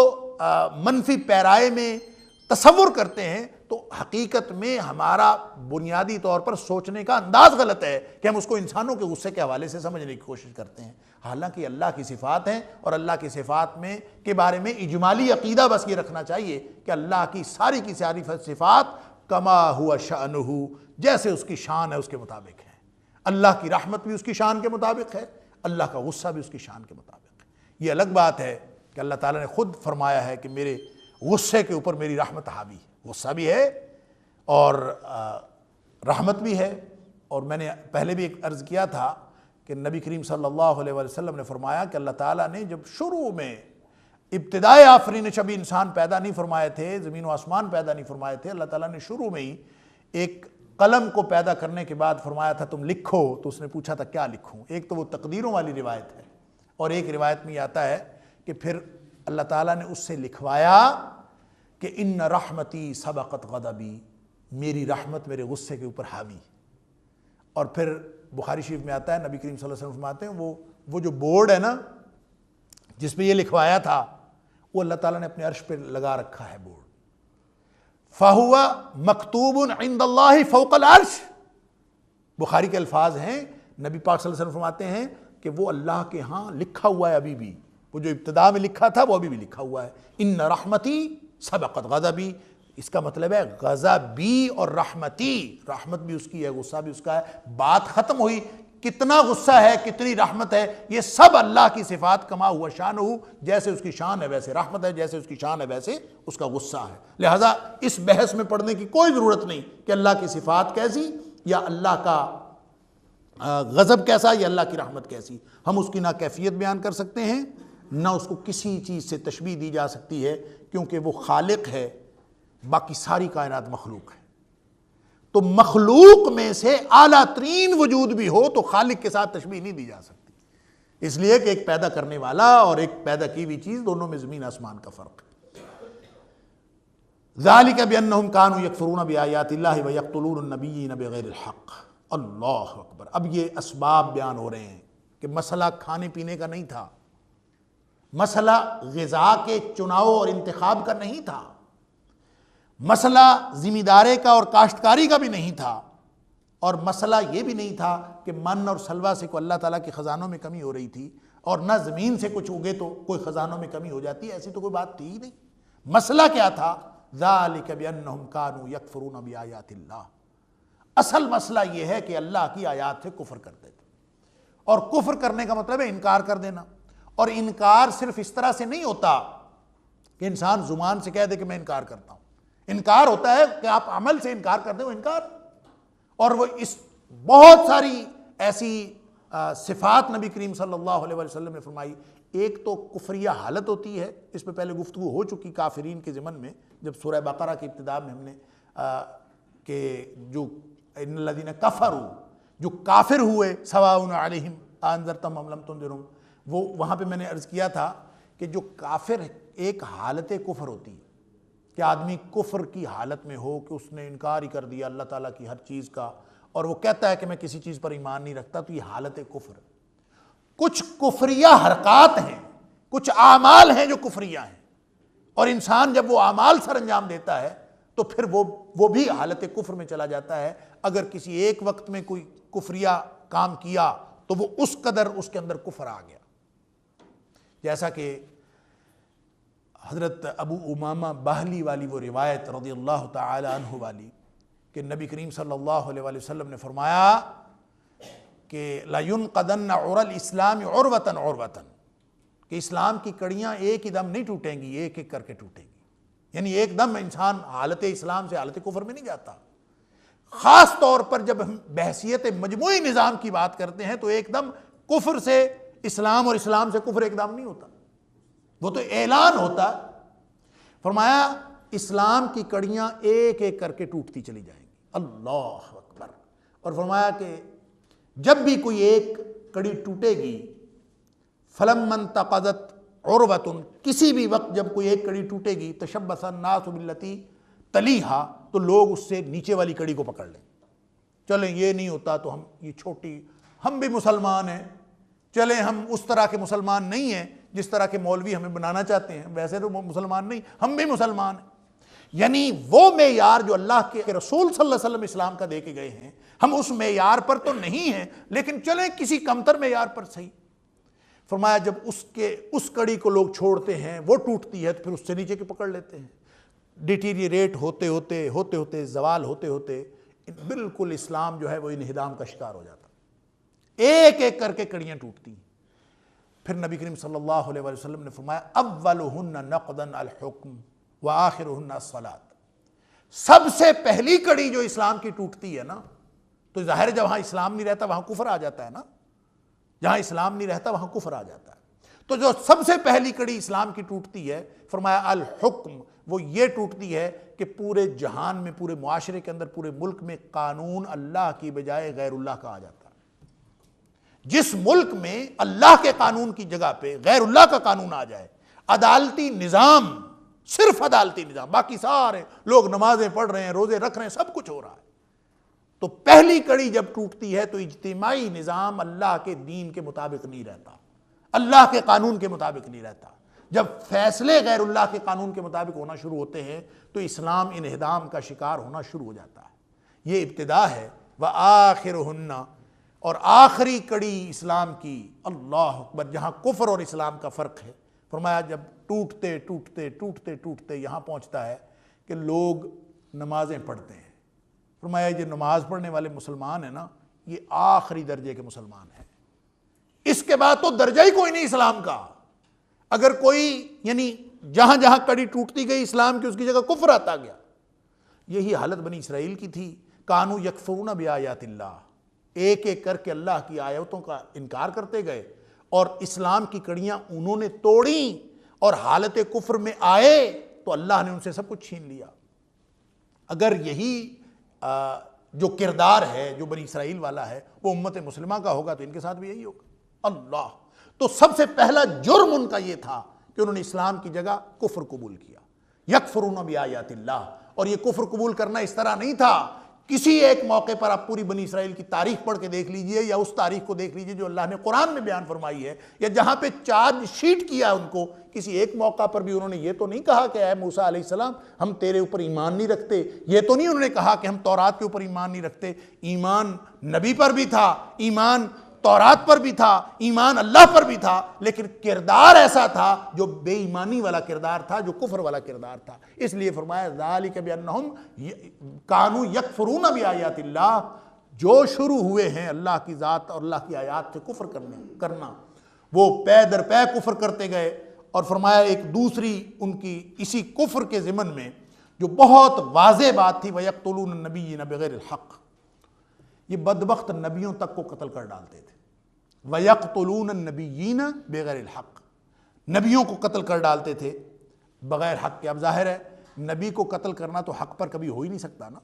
منفی پیرائے میں تصور کرتے ہیں تو حقیقت میں ہمارا بنیادی طور پر سوچنے کا انداز غلط ہے کہ ہم اس کو انسانوں کے غصے کے حوالے سے سمجھنے کی کوشش کرتے ہیں. حالانکہ اللہ کی صفات ہیں اور اللہ کی صفات میں کے بارے میں اجمالی عقیدہ بس یہ رکھنا چاہیے کہ اللہ کی ساری صفات کما ہوا شأنہ، جیسے اس کی شان ہے اس کے مطابق ہے. اللہ کی رحمت بھی اس کی شان کے مطابق ہے، اللہ کا غصہ بھی اس کی شان کے مطابق ہے. یہ الگ بات ہے کہ اللہ تعالیٰ نے خود فرمایا ہے کہ میرے غصے کے اوپر میری رحمت حاوی ہے. غصہ بھی ہے اور رحمت بھی ہے. اور میں نے پہلے بھی ایک عرض کیا تھا کہ نبی کریم صلی اللہ علیہ وسلم نے فرمایا کہ اللہ تعالیٰ نے جب شروع میں ابتدائے آفرینش ابھی انسان پیدا نہیں فرمائے تھے، زمین و آسمان پیدا نہیں فرمائے تھے، اللہ تعالیٰ نے شروع میں ہی ایک قلم کو پیدا کرنے کے بعد فرمایا تھا تم لکھو. تو اس نے پوچھا تھا کیا لکھوں. ایک تو وہ تقدیروں والی روایت ہے اور ایک روایت میں یہ آتا ہے کہ پھر اللہ تعالیٰ نے اس سے لکھوایا کہ ان رحمتی سبقت غضبی، میری رحمت میرے غصے کے اوپر حاوی. اور پھر بخاری شریف میں آتا ہے نبی کریم صلی اللہ علیہ وسلم فرماتے ہیں وہ جو بورڈ ہے نا جس پہ یہ لکھوایا تھا وہ اللہ تعالیٰ نے اپنے عرش پہ لگا رکھا ہے بورڈ. فَهُوَ مَكْتُوبٌ عِنْدَ اللَّهِ فَوْقَ الْعَرْشِ. بخاری کے الفاظ ہیں، نبی پاک صلی اللہ علیہ وسلم فرماتے ہیں کہ وہ اللہ کے ہاں لکھا ہوا ہے ابھی بھی. وہ جو ابتدا میں لکھا تھا وہ ابھی بھی لکھا ہوا ہے. ان رحمتی سبقت غضبی، اس کا مطلب ہے غضبی اور رحمتی، رحمت بھی اس کی ہے غصہ بھی اس کا ہے. بات ختم ہوئی. کتنا غصہ ہے کتنی رحمت ہے یہ سب اللہ کی صفات کما ہوا شانہ، جیسے اس کی شان ہے ویسے رحمت ہے، جیسے اس کی شان ہے ویسے اس کا غصہ ہے. لہٰذا اس بحث میں پڑھنے کی کوئی ضرورت نہیں کہ اللہ کی صفات کیسی یا اللہ کا غضب کیسا یا اللہ کی رحمت کیسی. ہم اس کی نہ کیفیت بیان کر سکتے ہیں نہ اس کو کسی چیز سے تشبیہ دی جا سکتی ہے، کیونکہ وہ خالق ہے، باقی ساری کائنات مخلوق ہے. تو مخلوق میں سے اعلیٰ ترین وجود بھی ہو تو خالق کے ساتھ تشبیہ نہیں دی جا سکتی، اس لیے کہ ایک پیدا کرنے والا اور ایک پیدا کی ہوئی چیز، دونوں میں زمین آسمان کا فرق ہے. ذَلِكَ بِأَنَّهُمْ كَانُوا يَكْفُرُونَ بِآيَاتِ اللَّهِ وَيَقْتُلُونَ النَّبِيِّينَ بِغَيْرِ الْحَقِّ. اللہ اکبر. اب یہ اسباب بیان ہو رہے ہیں کہ مسئلہ کھانے پینے کا نہیں تھا، مسئلہ غذا کے چناؤ اور انتخاب کا نہیں تھا، مسئلہ زمیندارے کا اور کاشتکاری کا بھی نہیں تھا، اور مسئلہ یہ بھی نہیں تھا کہ من اور سلوہ سے کوئی اللہ تعالیٰ کے خزانوں میں کمی ہو رہی تھی، اور نہ زمین سے کچھ اگے تو کوئی خزانوں میں کمی ہو جاتی ہے، ایسی تو کوئی بات تھی ہی نہیں. مسئلہ کیا تھا؟ ذَلِكَ بِأَنَّهُمْ كَانُوا يَكْفُرُونَ بِآيَاتِ اللَّهِ. اصل مسئلہ یہ ہے کہ اللہ کی آیات سے کفر کرتے تھے، اور کفر کرنے کا مطلب ہے انکار کر دینا. اور انکار صرف اس طرح سے نہیں ہوتا کہ انسان زبان سے کہہ دے کہ میں انکار کرتا ہوں. انکار ہوتا ہے کہ آپ عمل سے انکار کر دیں، وہ انکار. اور وہ اس بہت ساری ایسی صفات نبی کریم صلی اللہ علیہ وسلم نے فرمائی. ایک تو کفریہ حالت ہوتی ہے، اس پہ پہلے گفتگو ہو چکی کافرین کے ضمن میں جب سورہ بقرہ کی ابتدا میں ہم نے کہ جو ان الذین کفروا، جو کافر ہوئے، سواء علیہم انذرتہم ام لم تنذرہم، وہ وہاں پہ میں نے عرض کیا تھا کہ جو کافر ایک حالت کفر ہوتی ہے کہ آدمی کفر کی حالت میں ہو کہ اس نے انکار ہی کر دیا اللہ تعالیٰ کی ہر چیز کا، اور وہ کہتا ہے کہ میں کسی چیز پر ایمان نہیں رکھتا، تو یہ حالت کفر. کچھ کفریہ حرکات ہیں، کچھ اعمال ہیں جو کفریہ ہیں، اور انسان جب وہ اعمال سر انجام دیتا ہے تو پھر وہ بھی حالت کفر میں چلا جاتا ہے. اگر کسی ایک وقت میں کوئی کفریہ کام کیا تو وہ اس قدر اس کے اندر کفر آ گیا. جیسا کہ حضرت ابو امامہ باہلی والی وہ روایت رضی اللہ تعالی عنہ والی کہ نبی کریم صلی اللہ علیہ وسلم نے فرمایا کہ لَيُنْقَدَنَّ عُرَى الْإِسْلَامِ عُرْوَةً عُرْوَةً، کہ اسلام کی کڑیاں ایک ہی دم نہیں ٹوٹیں گی، ایک ایک کر کے ٹوٹیں گی. یعنی ایک دم انسان حالت اسلام سے حالت کفر میں نہیں جاتا. خاص طور پر جب ہم بحثیت مجموعی نظام کی بات کرتے ہیں تو ایک دم کفر سے اسلام اور اسلام سے کفر ایک دم نہیں ہوتا، وہ تو اعلان ہوتا ہے۔ فرمایا اسلام کی کڑیاں ایک ایک کر کے ٹوٹتی چلی جائیں گی، اللہ اکبر۔ اور فرمایا کہ جب بھی کوئی ایک کڑی ٹوٹے گی، فلما انتقضت عروۃ، کسی بھی وقت جب کوئی ایک کڑی ٹوٹے گی، تشبث الناس باللتی تلیہا، تو لوگ اس سے نیچے والی کڑی کو پکڑ لیں، چلیں یہ نہیں ہوتا تو ہم یہ چھوٹی، ہم بھی مسلمان ہیں، چلیں ہم اس طرح کے مسلمان نہیں ہیں جس طرح کے مولوی ہمیں بنانا چاہتے ہیں، ویسے تو مسلمان نہیں، ہم بھی مسلمان ہیں۔ یعنی وہ معیار جو اللہ کے رسول صلی اللہ علیہ وسلم اسلام کا دے کے گئے ہیں، ہم اس معیار پر تو نہیں ہیں، لیکن چلیں کسی کمتر معیار پر صحیح۔ فرمایا جب اس کڑی کو لوگ چھوڑتے ہیں، وہ ٹوٹتی ہے، تو پھر اس سے نیچے کے پکڑ لیتے ہیں۔ ڈیٹیریٹ ہوتے ہوتے زوال ہوتے ہوتے بالکل اسلام جو ہے وہ انہدام کا شکار ہو جاتا، ایک ایک کر کے کڑیاں ٹوٹتی ہیں۔ پھر نبی کریم صلی اللہ علیہ وسلم نے فرمایا اولہن نقضا الحکم وآخرہن الصلاۃ، سب سے پہلی کڑی جو اسلام کی ٹوٹتی ہے نا، تو ظاہر ہے جہاں اسلام نہیں رہتا وہاں کفر آ جاتا ہے نا، جہاں اسلام نہیں رہتا وہاں کفر آ جاتا ہے، تو جو سب سے پہلی کڑی اسلام کی ٹوٹتی ہے، فرمایا الحکم، وہ یہ ٹوٹتی ہے کہ پورے جہان میں، پورے معاشرے کے اندر، پورے ملک میں قانون اللہ کی بجائے غیر اللہ کا آ جاتا ہے۔ جس ملک میں اللہ کے قانون کی جگہ پہ غیر اللہ کا قانون آ جائے، عدالتی نظام، صرف عدالتی نظام، باقی سارے لوگ نمازیں پڑھ رہے ہیں، روزے رکھ رہے ہیں، سب کچھ ہو رہا ہے، تو پہلی کڑی جب ٹوٹتی ہے تو اجتماعی نظام اللہ کے دین کے مطابق نہیں رہتا، اللہ کے قانون کے مطابق نہیں رہتا۔ جب فیصلے غیر اللہ کے قانون کے مطابق ہونا شروع ہوتے ہیں تو اسلام انہدام کا شکار ہونا شروع ہو جاتا ہے۔ یہ ابتدا ہے۔ وآخرہن، اور آخری کڑی اسلام کی، اللہ اکبر، جہاں کفر اور اسلام کا فرق ہے، فرمایا جب ٹوٹتے ٹوٹتے ٹوٹتے ٹوٹتے یہاں پہنچتا ہے کہ لوگ نمازیں پڑھتے ہیں، فرمایا یہ نماز پڑھنے والے مسلمان ہیں نا، یہ آخری درجے کے مسلمان ہیں، اس کے بعد تو درجہ ہی کوئی نہیں اسلام کا۔ اگر کوئی یعنی جہاں جہاں کڑی ٹوٹتی گئی اسلام کی، اس کی جگہ کفر آتا گیا۔ یہی حالت بنی اسرائیل کی تھی، کانوا یکفرون بآیات اللہ، ایک ایک کر کے اللہ کی آیتوں کا انکار کرتے گئے، اور اسلام کی کڑیاں انہوں نے توڑیں، اور حالت کفر میں آئے تو اللہ نے ان سے سب کچھ چھین لیا۔ اگر یہی جو کردار ہے جو بنی اسرائیل والا ہے وہ امت مسلمہ کا ہوگا تو ان کے ساتھ بھی یہی ہوگا۔ اللہ، تو سب سے پہلا جرم ان کا یہ تھا کہ انہوں نے اسلام کی جگہ کفر قبول کیا، یکفرون بآیات اللہ۔ اور یہ کفر قبول کرنا اس طرح نہیں تھا، کسی ایک موقع پر آپ پوری بنی اسرائیل کی تاریخ پڑھ کے دیکھ لیجئے، یا اس تاریخ کو دیکھ لیجئے جو اللہ نے قرآن میں بیان فرمائی ہے، یا جہاں پہ چارج شیٹ کیا ان کو، کسی ایک موقع پر بھی انہوں نے یہ تو نہیں کہا کہ اے موسیٰ علیہ السلام ہم تیرے اوپر ایمان نہیں رکھتے، یہ تو نہیں انہوں نے کہا کہ ہم تورات کے اوپر ایمان نہیں رکھتے۔ ایمان نبی پر بھی تھا، ایمان تورات پر بھی تھا، ایمان اللہ پر بھی تھا، لیکن کردار ایسا تھا جو بے ایمانی والا کردار تھا، جو کفر والا کردار تھا۔ اس لیے فرمایا ذالک بانہم کانوا یکفرون بآیات اللہ، جو شروع ہوئے ہیں اللہ کی ذات اور اللہ کی آیات سے کفر کرنا، وہ پے در پے کفر کرتے گئے۔ اور فرمایا ایک دوسری ان کی اسی کفر کے ضمن میں جو بہت واضح بات تھی، وَيَقْتُلُونَ النَّبِيِّينَ بِغَيْرِ الْحَقِّ، یہ بدبخت نبیوں تک کو قتل کر ڈالتے تھے۔ وَيَقْتُلُونَ النَّبِيِّينَ بِغَيْرِ الْحَقِّ، نبیوں کو قتل کر ڈالتے تھے بغیر حق کے۔ اب ظاہر ہے نبی کو قتل کرنا تو حق پر کبھی ہو ہی نہیں سکتا نا۔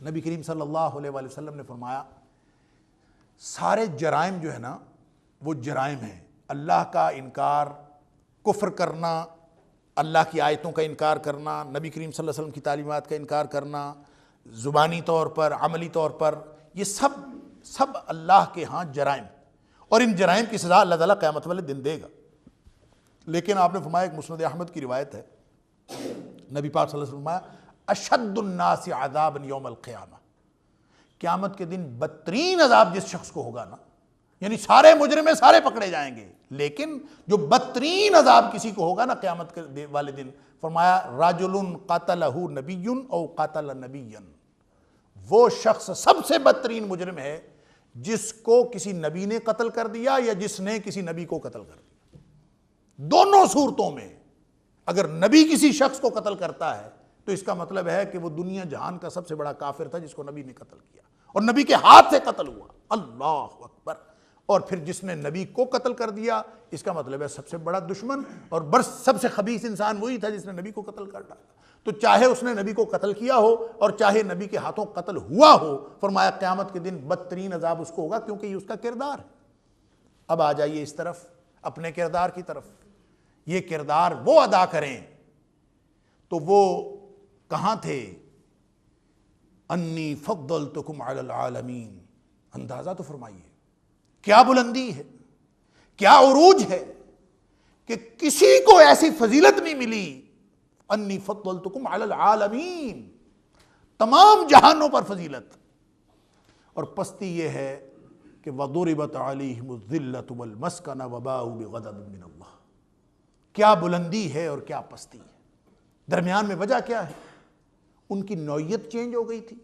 نبی کریم صلی اللہ علیہ وآلہ وسلم نے فرمایا سارے جرائم جو ہے نا وہ جرائم ہیں، اللہ کا انکار، کفر کرنا، اللہ کی آیتوں کا انکار کرنا، نبی کریم صلی اللہ علیہ وسلم کی تعلیمات کا انکار کرنا، زبانی طور پر، عملی طور پر، یہ سب اللہ کے ہاں جرائم، اور ان جرائم کی سزا اللہ تعالیٰ قیامت والے دن دے گا۔ لیکن آپ نے فرمایا، ایک مسند احمد کی روایت ہے، نبی پاک صلی اللہ علیہ وسلم فرمایا اشد الناس عذابا یوم القیامہ، قیامت کے دن بدترین عذاب جس شخص کو ہوگا نا، یعنی سارے مجرم سارے پکڑے جائیں گے، لیکن جو بدترین عذاب کسی کو ہوگا نا قیامت کے والے دن، فرمایا رجل قتلہ نبی او قتل نبیا، وہ شخص سب سے بدترین مجرم ہے جس کو کسی نبی نے قتل کر دیا یا جس نے کسی نبی کو قتل کر دیا۔ دونوں صورتوں میں اگر نبی کسی شخص کو قتل کرتا ہے تو اس کا مطلب ہے کہ وہ دنیا جہان کا سب سے بڑا کافر تھا جس کو نبی نے قتل کیا اور نبی کے ہاتھ سے قتل ہوا۔ اللہ اکبر۔ اور پھر جس نے نبی کو قتل کر دیا اس کا مطلب ہے سب سے بڑا دشمن اور بس سب سے خبیث انسان وہی تھا جس نے نبی کو قتل کر ڈالا۔ تو چاہے اس نے نبی کو قتل کیا ہو اور چاہے نبی کے ہاتھوں قتل ہوا ہو، فرمایا قیامت کے دن بدترین عذاب اس کو ہوگا، کیونکہ یہ اس کا کردار ہے۔ اب آ جائیے اس طرف، اپنے کردار کی طرف۔ یہ کردار وہ ادا کریں تو وہ کہاں تھے؟ انی فضلتکم علی العالمین، اندازہ تو فرمائیے کیا بلندی ہے، کیا عروج ہے کہ کسی کو ایسی فضیلت نہیں ملی۔ انی فضلتکم علی العالمین، تمام جہانوں پر فضیلت۔ اور پستی یہ ہے کہ وَضُرِبَتْ عَلَيْهِمُ الذِّلَّةُ وَالْمَسْكَنَةُ وَبَاءُوا بِغَضَبٍ مِّنَ اللَّهِ۔ کیا بلندی ہے اور کیا پستی ہے۔ درمیان میں وجہ کیا ہے؟ ان کی نوعیت چینج ہو گئی تھی،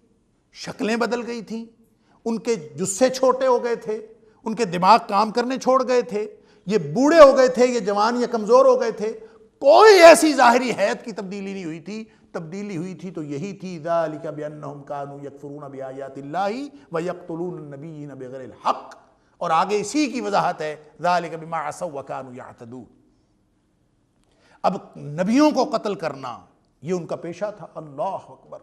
شکلیں بدل گئی تھیں، ان کے جسے چھوٹے ہو گئے تھے، ان کے دماغ کام کرنے چھوڑ گئے تھے، یہ بوڑھے ہو گئے تھے، یہ جوان یا کمزور ہو گئے تھے، کوئی ایسی ظاہری حیت کی تبدیلی نہیں ہوئی تھی۔ تبدیلی ہوئی تھی تو یہی تھی، ذَلِكَ بِأَنَّهُمْ كَانُوا يَكْفُرُونَ بِآيَاتِ اللَّهِ وَيَقْتُلُونَ النَّبِيِّينَ بِغَيْرِ الْحَقِّ، اور آگے اسی کی وضاحت ہے ذَلِكَ بِمَا عَصَوْا وَكَانُوا يَعْتَدُونَ۔ اب نبیوں کو قتل کرنا یہ ان کا پیشہ تھا، اللہ اکبر۔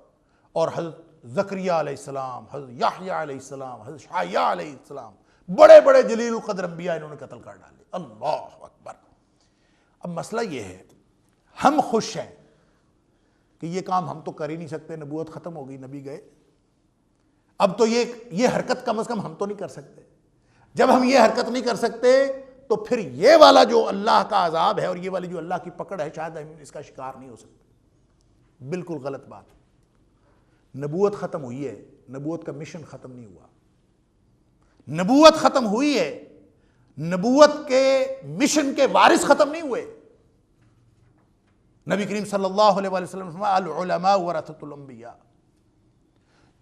اور حضرت زکریہ علیہ السلام، حضرت یحییٰ علیہ السلام، حضرت شعیع علیہ السلام، بڑے بڑے جلیل القدر انبیاء انہوں نے قتل کر ڈالے، اللہ اکبر۔ اب مسئلہ یہ ہے، ہم خوش ہیں کہ یہ کام ہم تو کر ہی نہیں سکتے، نبوت ختم ہو گئی، نبی گئے، اب تو یہ حرکت کم از کم ہم تو نہیں کر سکتے۔ جب ہم یہ حرکت نہیں کر سکتے تو پھر یہ والا جو اللہ کا عذاب ہے اور یہ والی جو اللہ کی پکڑ ہے، شاید ہم اس کا شکار نہیں ہو سکتے۔ بالکل غلط بات۔ نبوت ختم ہوئی ہے، نبوت کا مشن ختم نہیں ہوا۔ نبوت ختم ہوئی ہے، نبوت کے مشن کے وارث ختم نہیں ہوئے۔ نبی کریم صلی اللہ علیہ وسلم فرمایا العلماء ورثۃ الانبیاء،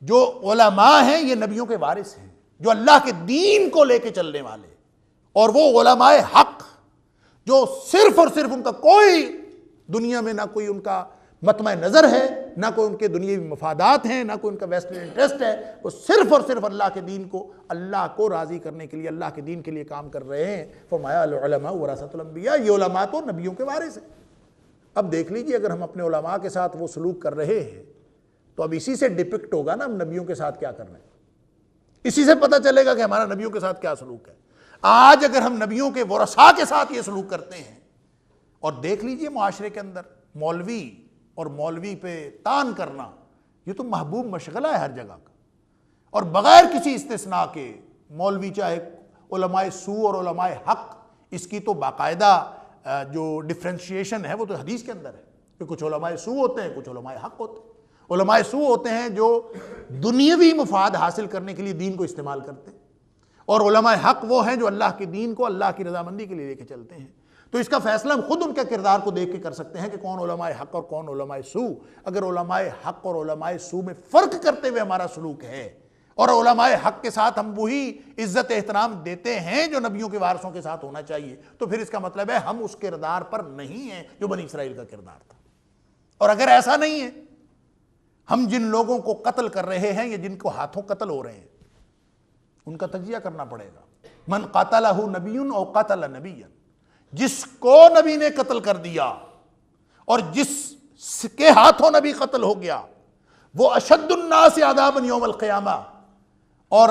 جو علماء ہیں یہ نبیوں کے وارث ہیں، جو اللہ کے دین کو لے کے چلنے والے، اور وہ علماء حق جو صرف اور صرف ان کا کوئی دنیا میں نہ کوئی ان کا مطمع نظر ہے، نہ کوئی ان کے دنیاوی مفادات ہیں، نہ کوئی ان کا ویسٹرن انٹرسٹ ہے، وہ صرف اور صرف اللہ کے دین کو، اللہ کو راضی کرنے کے لیے، اللہ کے دین کے لیے کام کر رہے ہیں۔ فرمایا العلماء ورثۃ الانبیاء، یہ علماء تو نبیوں کے وارث ہیں۔ اب دیکھ لیجئے اگر ہم اپنے علماء کے ساتھ وہ سلوک کر رہے ہیں تو اب اسی سے ڈپکٹ ہوگا نا ہم نبیوں کے ساتھ کیا کر رہے ہیں، اسی سے پتہ چلے گا کہ ہمارا نبیوں کے ساتھ کیا سلوک ہے۔ آج اگر ہم نبیوں کے ورثاء کے ساتھ یہ سلوک کرتے ہیں، اور دیکھ لیجئے معاشرے کے اندر مولوی اور مولوی پہ تان کرنا یہ تو محبوب مشغلہ ہے ہر جگہ کا، اور بغیر کسی استثناء کے مولوی چاہے علماء سو اور علماء حق، اس کی تو باقاعدہ جو ڈفرینشیشن ہے وہ تو حدیث کے اندر ہے کہ کچھ علماء سو ہوتے ہیں، کچھ علماء حق ہوتے ہیں۔ علماء سو ہوتے ہیں جو دنیاوی مفاد حاصل کرنے کے لیے دین کو استعمال کرتے ہیں، اور علماء حق وہ ہیں جو اللہ کے دین کو اللہ کی رضامندی کے لیے لے کے چلتے ہیں۔ تو اس کا فیصلہ ہم خود ان کے کردار کو دیکھ کے کر سکتے ہیں کہ کون علماء حق اور کون علماء سو۔ اگر علماء حق اور علماء سو میں فرق کرتے ہوئے ہمارا سلوک ہے، اور علماء حق کے ساتھ ہم وہی عزت احترام دیتے ہیں جو نبیوں کے وارثوں کے ساتھ ہونا چاہیے، تو پھر اس کا مطلب ہے ہم اس کردار پر نہیں ہیں جو بنی اسرائیل کا کردار تھا۔ اور اگر ایسا نہیں ہے، ہم جن لوگوں کو قتل کر رہے ہیں یا جن کو ہاتھوں قتل ہو رہے ہیں ان کا تجزیہ کرنا پڑے گا۔ من قتلہ نبی او قتل نبی، جس کو نبی نے قتل کر دیا اور جس کے ہاتھوں نبی قتل ہو گیا، وہ اشد الناس عذابا یوم القیامہ، اور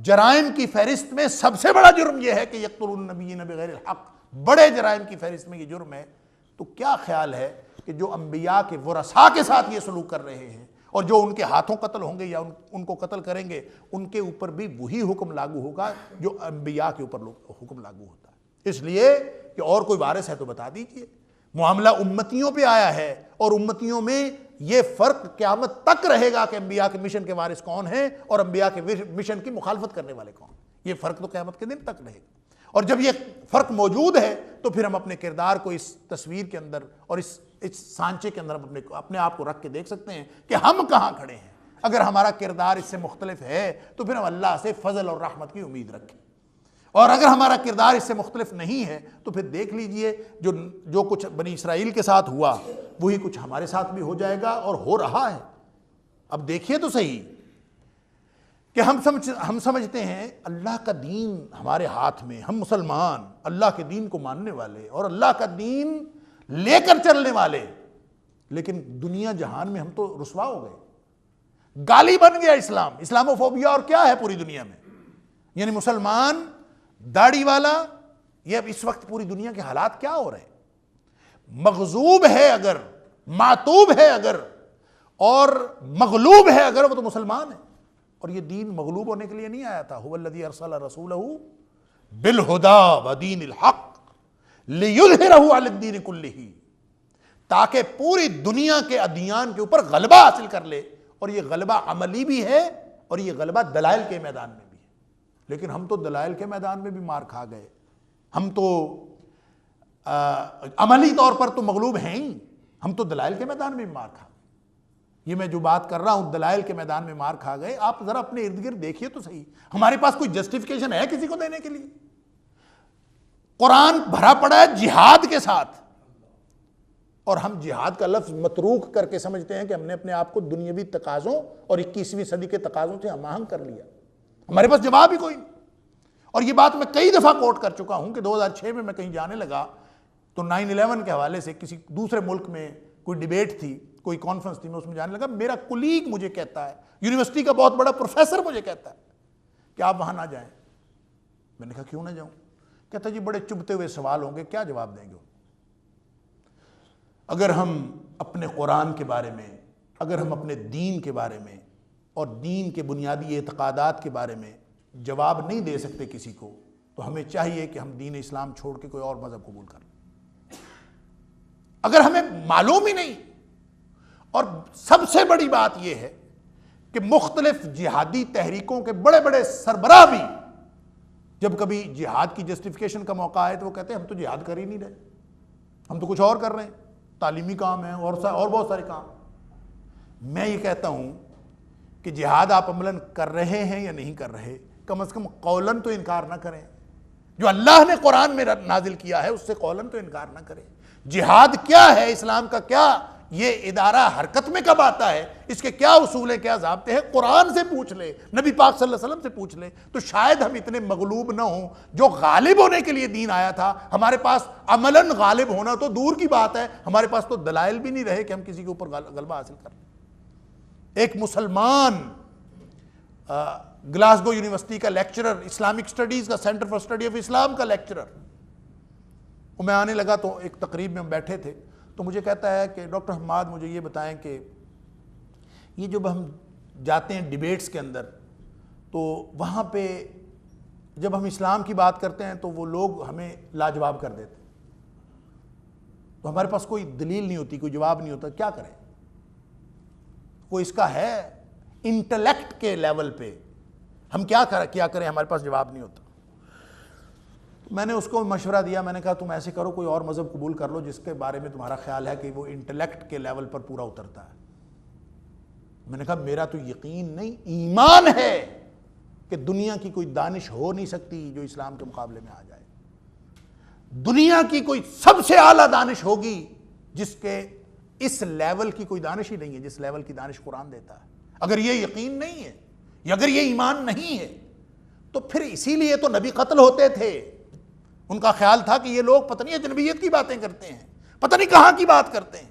جرائم کی فہرست میں سب سے بڑا جرم یہ ہے کہ یقتلون النبیین بغیر الحق، بڑے جرائم کی فہرست میں یہ جرم ہے۔ تو کیا خیال ہے کہ جو انبیاء کے ورثاء کے ساتھ یہ سلوک کر رہے ہیں اور جو ان کے ہاتھوں قتل ہوں گے یا ان کو قتل کریں گے، ان کے اوپر بھی وہی حکم لاگو ہوگا جو انبیاء کے اوپر حکم لاگو ہوتا ہے۔ اس لیے کہ اور کوئی وارث ہے تو بتا دیجئے۔ معاملہ امتیوں پہ آیا ہے، اور امتیوں میں یہ فرق قیامت تک رہے گا کہ انبیاء کے مشن کے وارث کون ہیں اور انبیاء کے مشن کی مخالفت کرنے والے کون ہیں۔ یہ فرق تو قیامت کے دن تک رہے گا، اور جب یہ فرق موجود ہے تو پھر ہم اپنے کردار کو اس تصویر کے اندر اور اس سانچے کے اندر اپنے آپ کو رکھ کے دیکھ سکتے ہیں کہ ہم کہاں کھڑے ہیں۔ اگر ہمارا کردار اس سے مختلف ہے تو پھر ہم اللہ سے فضل اور رحمت کی امید رکھیں، اور اگر ہمارا کردار اس سے مختلف نہیں ہے تو پھر دیکھ لیجئے جو کچھ بنی اسرائیل کے ساتھ ہوا وہی کچھ ہمارے ساتھ بھی ہو جائے گا، اور ہو رہا ہے۔ اب دیکھیے تو صحیح کہ ہم سمجھتے ہیں اللہ کا دین ہمارے ہاتھ میں، ہم مسلمان اللہ کے دین کو ماننے والے اور اللہ کا دین لے کر چلنے والے، لیکن دنیا جہان میں ہم تو رسوا ہو گئے، گالی بن گیا اسلام، اسلاموفوبیا اور کیا ہے پوری دنیا میں، یعنی مسلمان داڑھی والا، یہ اب اس وقت پوری دنیا کے حالات کیا ہو رہے ہیں، مغضوب ہے اگر، معتوب ہے اگر اور مغلوب ہے اگر، وہ تو مسلمان ہے، اور یہ دین مغلوب ہونے کے لیے نہیں آیا تھا، هو الذی ارسل رسولہ بالہدی ودین الحق لیظہرہ علی الدین کلہ، تاکہ پوری دنیا کے ادیان کے اوپر غلبہ حاصل کر لے، اور یہ غلبہ عملی بھی ہے اور یہ غلبہ دلائل کے میدان میں بھی ہے، لیکن ہم تو دلائل کے میدان میں بھی مار کھا گئے، ہم تو عملی طور پر تو مغلوب ہیں ہی، ہم تو دلائل کے میدان میں بھی مار کھا گئے۔ یہ میں جو بات کر رہا ہوں دلائل کے میدان میں مار کھا گئے، آپ ذرا اپنے ارد گرد دیکھیے تو صحیح، ہمارے پاس کوئی جسٹیفیکیشن ہے کسی کو دینے کے لیے؟ قرآن بھرا پڑا ہے جہاد کے ساتھ، اور ہم جہاد کا لفظ متروک کر کے سمجھتے ہیں کہ ہم نے اپنے آپ کو دنیاوی تقاضوں اور 21ویں صدی کے تقاضوں سے ہم آہنگ کر لیا، ہمارے پاس جواب ہی کوئی نہیں۔ اور یہ بات میں کئی دفعہ کوٹ کر چکا ہوں کہ 2006 میں کہیں جانے لگا تو 9/11 کے حوالے سے کسی دوسرے ملک میں کوئی ڈیبیٹ تھی، کوئی کانفرنس تھی، میں اس میں جانے لگا، میرا کولیگ مجھے کہتا ہے، یونیورسٹی کا بہت بڑا پروفیسر مجھے کہتا ہے کہ آپ وہاں نہ جائیں۔ میں نے کہا کیوں نہ جاؤں؟ کہتا جی بڑے چبھتے ہوئے سوال ہوں گے، کیا جواب دیں گے؟ اگر ہم اپنے قرآن کے بارے میں، اگر ہم اپنے دین کے بارے میں اور دین کے بنیادی اعتقادات کے بارے میں جواب نہیں دے سکتے کسی کو، تو ہمیں چاہیے کہ ہم دین اسلام چھوڑ کے کوئی اور مذہب قبول کر لیں۔ اگر ہمیں معلوم ہی نہیں، اور سب سے بڑی بات یہ ہے کہ مختلف جہادی تحریکوں کے بڑے بڑے سربراہ بھی جب کبھی جہاد کی جسٹیفیکیشن کا موقع آئے تو وہ کہتے ہیں ہم تو جہاد کر ہی نہیں رہے، ہم تو کچھ اور کر رہے ہیں، تعلیمی کام ہے اور بہت سارے کام۔ میں یہ کہتا ہوں کہ جہاد آپ عملاً کر رہے ہیں یا نہیں کر رہے، کم از کم قولاً تو انکار نہ کریں، جو اللہ نے قرآن میں نازل کیا ہے اس سے قولاً تو انکار نہ کریں۔ جہاد کیا ہے، اسلام کا کیا یہ ادارہ حرکت میں کب آتا ہے، اس کے کیا اصول ہیں، کیا ضابطے ہیں، قرآن سے پوچھ لے، نبی پاک صلی اللہ علیہ وسلم سے پوچھ لے، تو شاید ہم اتنے مغلوب نہ ہوں۔ جو غالب ہونے کے لیے دین آیا تھا، ہمارے پاس عملاً غالب ہونا تو دور کی بات ہے، ہمارے پاس تو دلائل بھی نہیں رہے کہ ہم کسی کے اوپر غلبہ حاصل کر لیں۔ ایک مسلمان گلاسگو یونیورسٹی کا لیکچرر، اسلامک سٹڈیز کا سینٹر فار اسٹڈی آف اسلام کا لیکچرر، میں آنے لگا تو ایک تقریب میں ہم بیٹھے تھے، تو مجھے کہتا ہے کہ ڈاکٹر حماد مجھے یہ بتائیں کہ یہ جب ہم جاتے ہیں ڈیبیٹس کے اندر تو وہاں پہ جب ہم اسلام کی بات کرتے ہیں تو وہ لوگ ہمیں لاجواب کر دیتے، تو ہمارے پاس کوئی دلیل نہیں ہوتی، کوئی جواب نہیں ہوتا، کیا کریں؟ کوئی اس کا ہے انٹلیکٹ کے لیول پہ ہم کیا کریں، ہمارے پاس جواب نہیں ہوتا۔ میں نے اس کو مشورہ دیا، میں نے کہا تم ایسے کرو، کوئی اور مذہب قبول کر لو جس کے بارے میں تمہارا خیال ہے کہ وہ انٹلیکٹ کے لیول پر پورا اترتا ہے۔ میں نے کہا میرا تو یقین نہیں، ایمان ہے کہ دنیا کی کوئی دانش ہو نہیں سکتی جو اسلام کے مقابلے میں آ جائے۔ دنیا کی کوئی سب سے اعلیٰ دانش ہوگی جس کے اس لیول کی کوئی دانش ہی نہیں ہے جس لیول کی دانش قرآن دیتا ہے۔ اگر یہ یقین نہیں ہے یا اگر یہ ایمان نہیں ہے تو پھر اسی لیے تو نبی قتل ہوتے تھے۔ ان کا خیال تھا کہ یہ لوگ پتہ نہیں اجنبیت کی باتیں کرتے ہیں، پتہ نہیں کہاں کی بات کرتے ہیں۔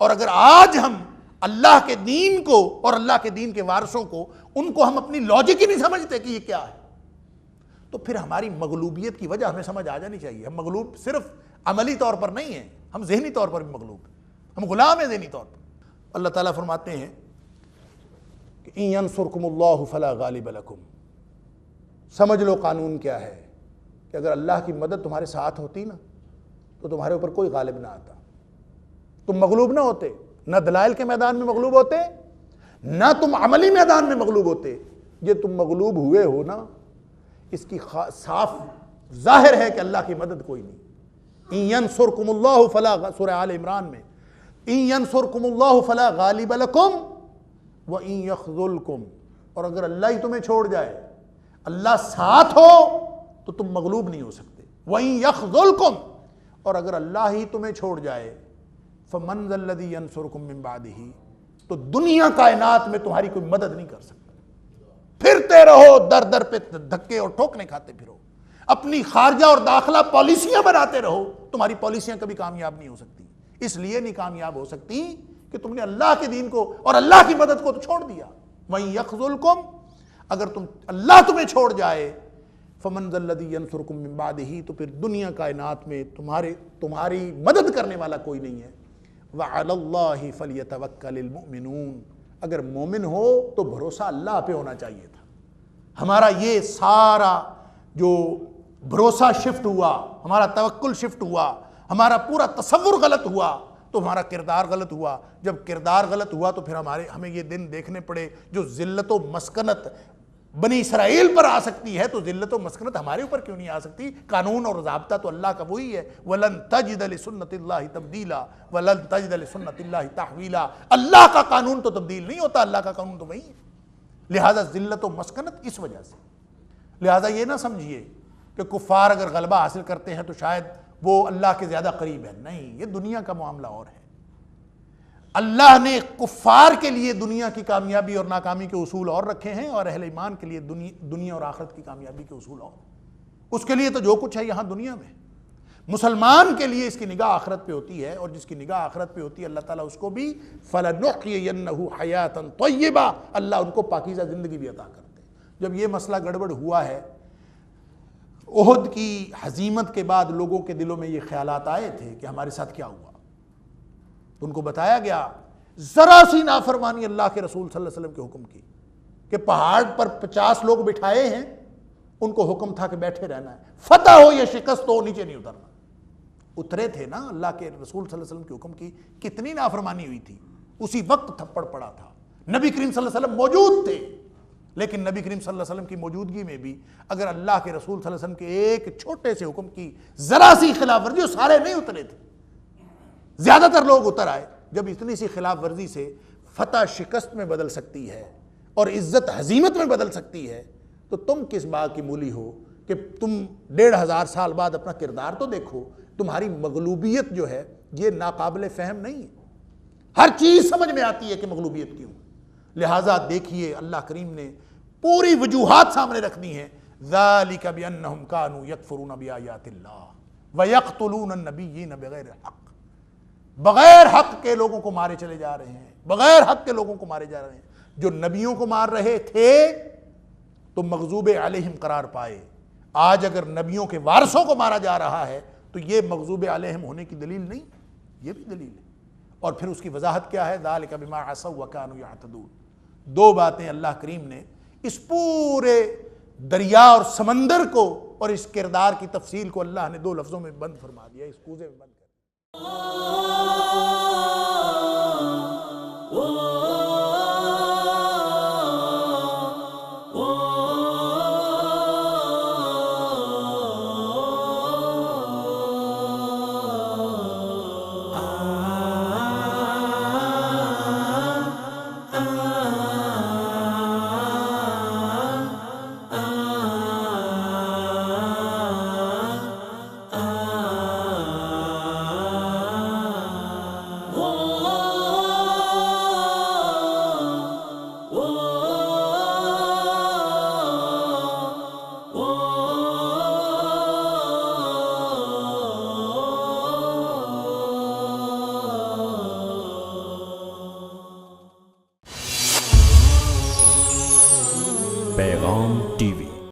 اور اگر آج ہم اللہ کے دین کو اور اللہ کے دین کے وارثوں کو، ان کو ہم اپنی لاجک ہی نہیں سمجھتے کہ یہ کیا ہے، تو پھر ہماری مغلوبیت کی وجہ ہمیں سمجھ آ جانی چاہیے۔ ہم مغلوب صرف عملی طور پر نہیں ہیں، ہم ذہنی طور پر بھی مغلوب ہیں، ہم غلام ہیں ذہنی طور پر۔ اللہ تعالیٰ فرماتے ہیں کہ ان ینصرکم اللہ فلا غالب لکم، سمجھ لو قانون کیا ہے کہ اگر اللہ کی مدد تمہارے ساتھ ہوتی نا تو تمہارے اوپر کوئی غالب نہ آتا، تم مغلوب نہ ہوتے، نہ دلائل کے میدان میں مغلوب ہوتے، نہ تم عملی میدان میں مغلوب ہوتے۔ یہ تم مغلوب ہوئے ہو نا، اس کی صاف ظاہر ہے کہ اللہ کی مدد کوئی نہیں۔ ان ینصرکم اللہ فلا، سورہ آل عمران میں، ان ینصرکم اللہ فلا غالب لکم وان یخذلکم، اور اگر اللہ ہی تمہیں چھوڑ جائے، اللہ ساتھ ہو تو تم مغلوب نہیں ہو سکتے۔ وَإِن يَخْذُلْكُمْ، اور اگر اللہ ہی تمہیں چھوڑ جائے، فَمَنْ ذَا الَّذِي يَنْصُرُكُمْ مِنْ بَعْدِهِ، تو دنیا کائنات میں تمہاری کوئی مدد نہیں کر سکتا۔ پھرتے رہو در در پہ دھکے اور ٹھوکنے کھاتے پھرو، اپنی خارجہ اور داخلہ پالیسیاں بناتے رہو، تمہاری پالیسیاں کبھی کامیاب نہیں ہو سکتی، اس لیے نہیں کامیاب ہو سکتی کہ تم نے اللہ کے دین کو اور اللہ کی مدد کو تو چھوڑ دیا۔ وَإِن يَخْذُلْكُمْ، اگر اللہ تمہیں چھوڑ جائے، فَمَنْ ذَا الَّذِي يَنْصُرُكُم مِّن بَعْدِهِ، تو پھر دنیا کائنات میں تمہاری مدد کرنے والا کوئی نہیں ہے۔ وَعَلَى اللَّهِ فَلْيَتَوَكَّلِ الْمُؤْمِنُونَ، اگر مومن ہو تو بھروسہ اللہ پہ ہونا چاہیے تھا۔ ہمارا یہ سارا جو بھروسہ شفٹ ہوا، ہمارا توکل شفٹ ہوا، ہمارا پورا تصور غلط ہوا، تو ہمارا کردار غلط ہوا۔ جب کردار غلط ہوا تو پھر ہمیں یہ دن دیکھنے پڑے جو ذلت و مسکنت بنی اسرائیل پر آ سکتی ہے، تو ذلت و مسکنت ہمارے اوپر کیوں نہیں آ سکتی؟ قانون اور ضابطہ تو اللہ کا وہی ہے، وَلَن تَجِدَ لِسُنَّتِ اللَّهِ تَبْدِيلًا وَلَن تَجِدَ لِسُنَّتِ اللَّهِ تَحْوِيلًا۔ اللہ کا قانون تو تبدیل نہیں ہوتا، اللہ کا قانون تو وہی ہے۔ لہذا ذلت و مسکنت اس وجہ سے، لہذا یہ نہ سمجھیے کہ کفار اگر غلبہ حاصل کرتے ہیں تو شاید وہ اللہ کے زیادہ قریب ہے، نہیں، یہ دنیا کا معاملہ اور ہے۔ اللہ نے کفار کے لیے دنیا کی کامیابی اور ناکامی کے اصول اور رکھے ہیں، اور اہل ایمان کے لیے دنیا اور آخرت کی کامیابی کے اصول اور۔ اس کے لیے تو جو کچھ ہے یہاں دنیا میں، مسلمان کے لیے اس کی نگاہ آخرت پہ ہوتی ہے، اور جس کی نگاہ آخرت پہ ہوتی ہے اللہ تعالیٰ اس کو بھی فَلَنُحْيِيَنَّهُ حَيَاةً طَيِّبَةً، اللہ ان کو پاکیزہ زندگی بھی عطا کرتے ہیں۔ جب یہ مسئلہ گڑبڑ ہوا ہے، احد کی ہزیمت کے بعد لوگوں کے دلوں میں یہ خیالات آئے تھے کہ ہمارے ساتھ کیا ہوا، تو ان کو بتایا گیا ذرا سی نافرمانی اللہ کے رسول صلی اللہ علیہ وسلم کے حکم کی، کہ پہاڑ پر 50 لوگ بٹھائے ہیں، ان کو حکم تھا کہ بیٹھے رہنا ہے، فتح ہو یا شکست ہو نیچے نہیں اترنا۔ اترے تھے نا اللہ کے رسول صلی اللہ علیہ وسلم کے حکم کی، کتنی نافرمانی ہوئی تھی، اسی وقت تھپڑ پڑا تھا۔ نبی کریم صلی اللہ علیہ وسلم موجود تھے، لیکن نبی کریم صلی اللہ علیہ وسلم کی موجودگی میں بھی اگر اللہ کے رسول صلی اللہ علیہ وسلم کے ایک چھوٹے سے حکم کی ذرا سی خلاف ورزی، وہ سارے نہیں اترے تھے، زیادہ تر لوگ اتر آئے۔ جب اتنی سی خلاف ورزی سے فتح شکست میں بدل سکتی ہے اور عزت ہزیمت میں بدل سکتی ہے، تو تم کس بات کی مولی ہو کہ تم 1500 سال بعد اپنا کردار تو دیکھو۔ تمہاری مغلوبیت جو ہے یہ ناقابل فہم نہیں ہے، ہر چیز سمجھ میں آتی ہے کہ مغلوبیت کیوں۔ لہٰذا دیکھیے اللہ کریم نے پوری وجوہات سامنے رکھ دی ہیں، ذَلِكَ بِأَنَّهُمْ كَانُوا يَكْفُرُونَ بِآيَاتِ اللَّهِ وَيَقْتُلُونَ النَّبِيِّينَ بِغَيْرِ حَقٍّ، بغیر حق کے لوگوں کو مارے چلے جا رہے ہیں، بغیر حق کے لوگوں کو مارے جا رہے ہیں۔ جو نبیوں کو مار رہے تھے تو مغضوب علیہم قرار پائے، آج اگر نبیوں کے وارثوں کو مارا جا رہا ہے تو یہ مغضوب علیہم ہونے کی دلیل نہیں، یہ بھی دلیل ہے۔ اور پھر اس کی وضاحت کیا ہے؟ ذَلِكَ بِمَا عَصَوْا وَكَانُوا يَعْتَدُونَ۔ دو باتیں اللہ کریم نے اس پورے دریا اور سمندر کو اور اس کردار کی تفصیل کو اللہ نے 2 لفظوں میں بند فرما دیا، اس کوزے میں بند کر پیغام ٹی وی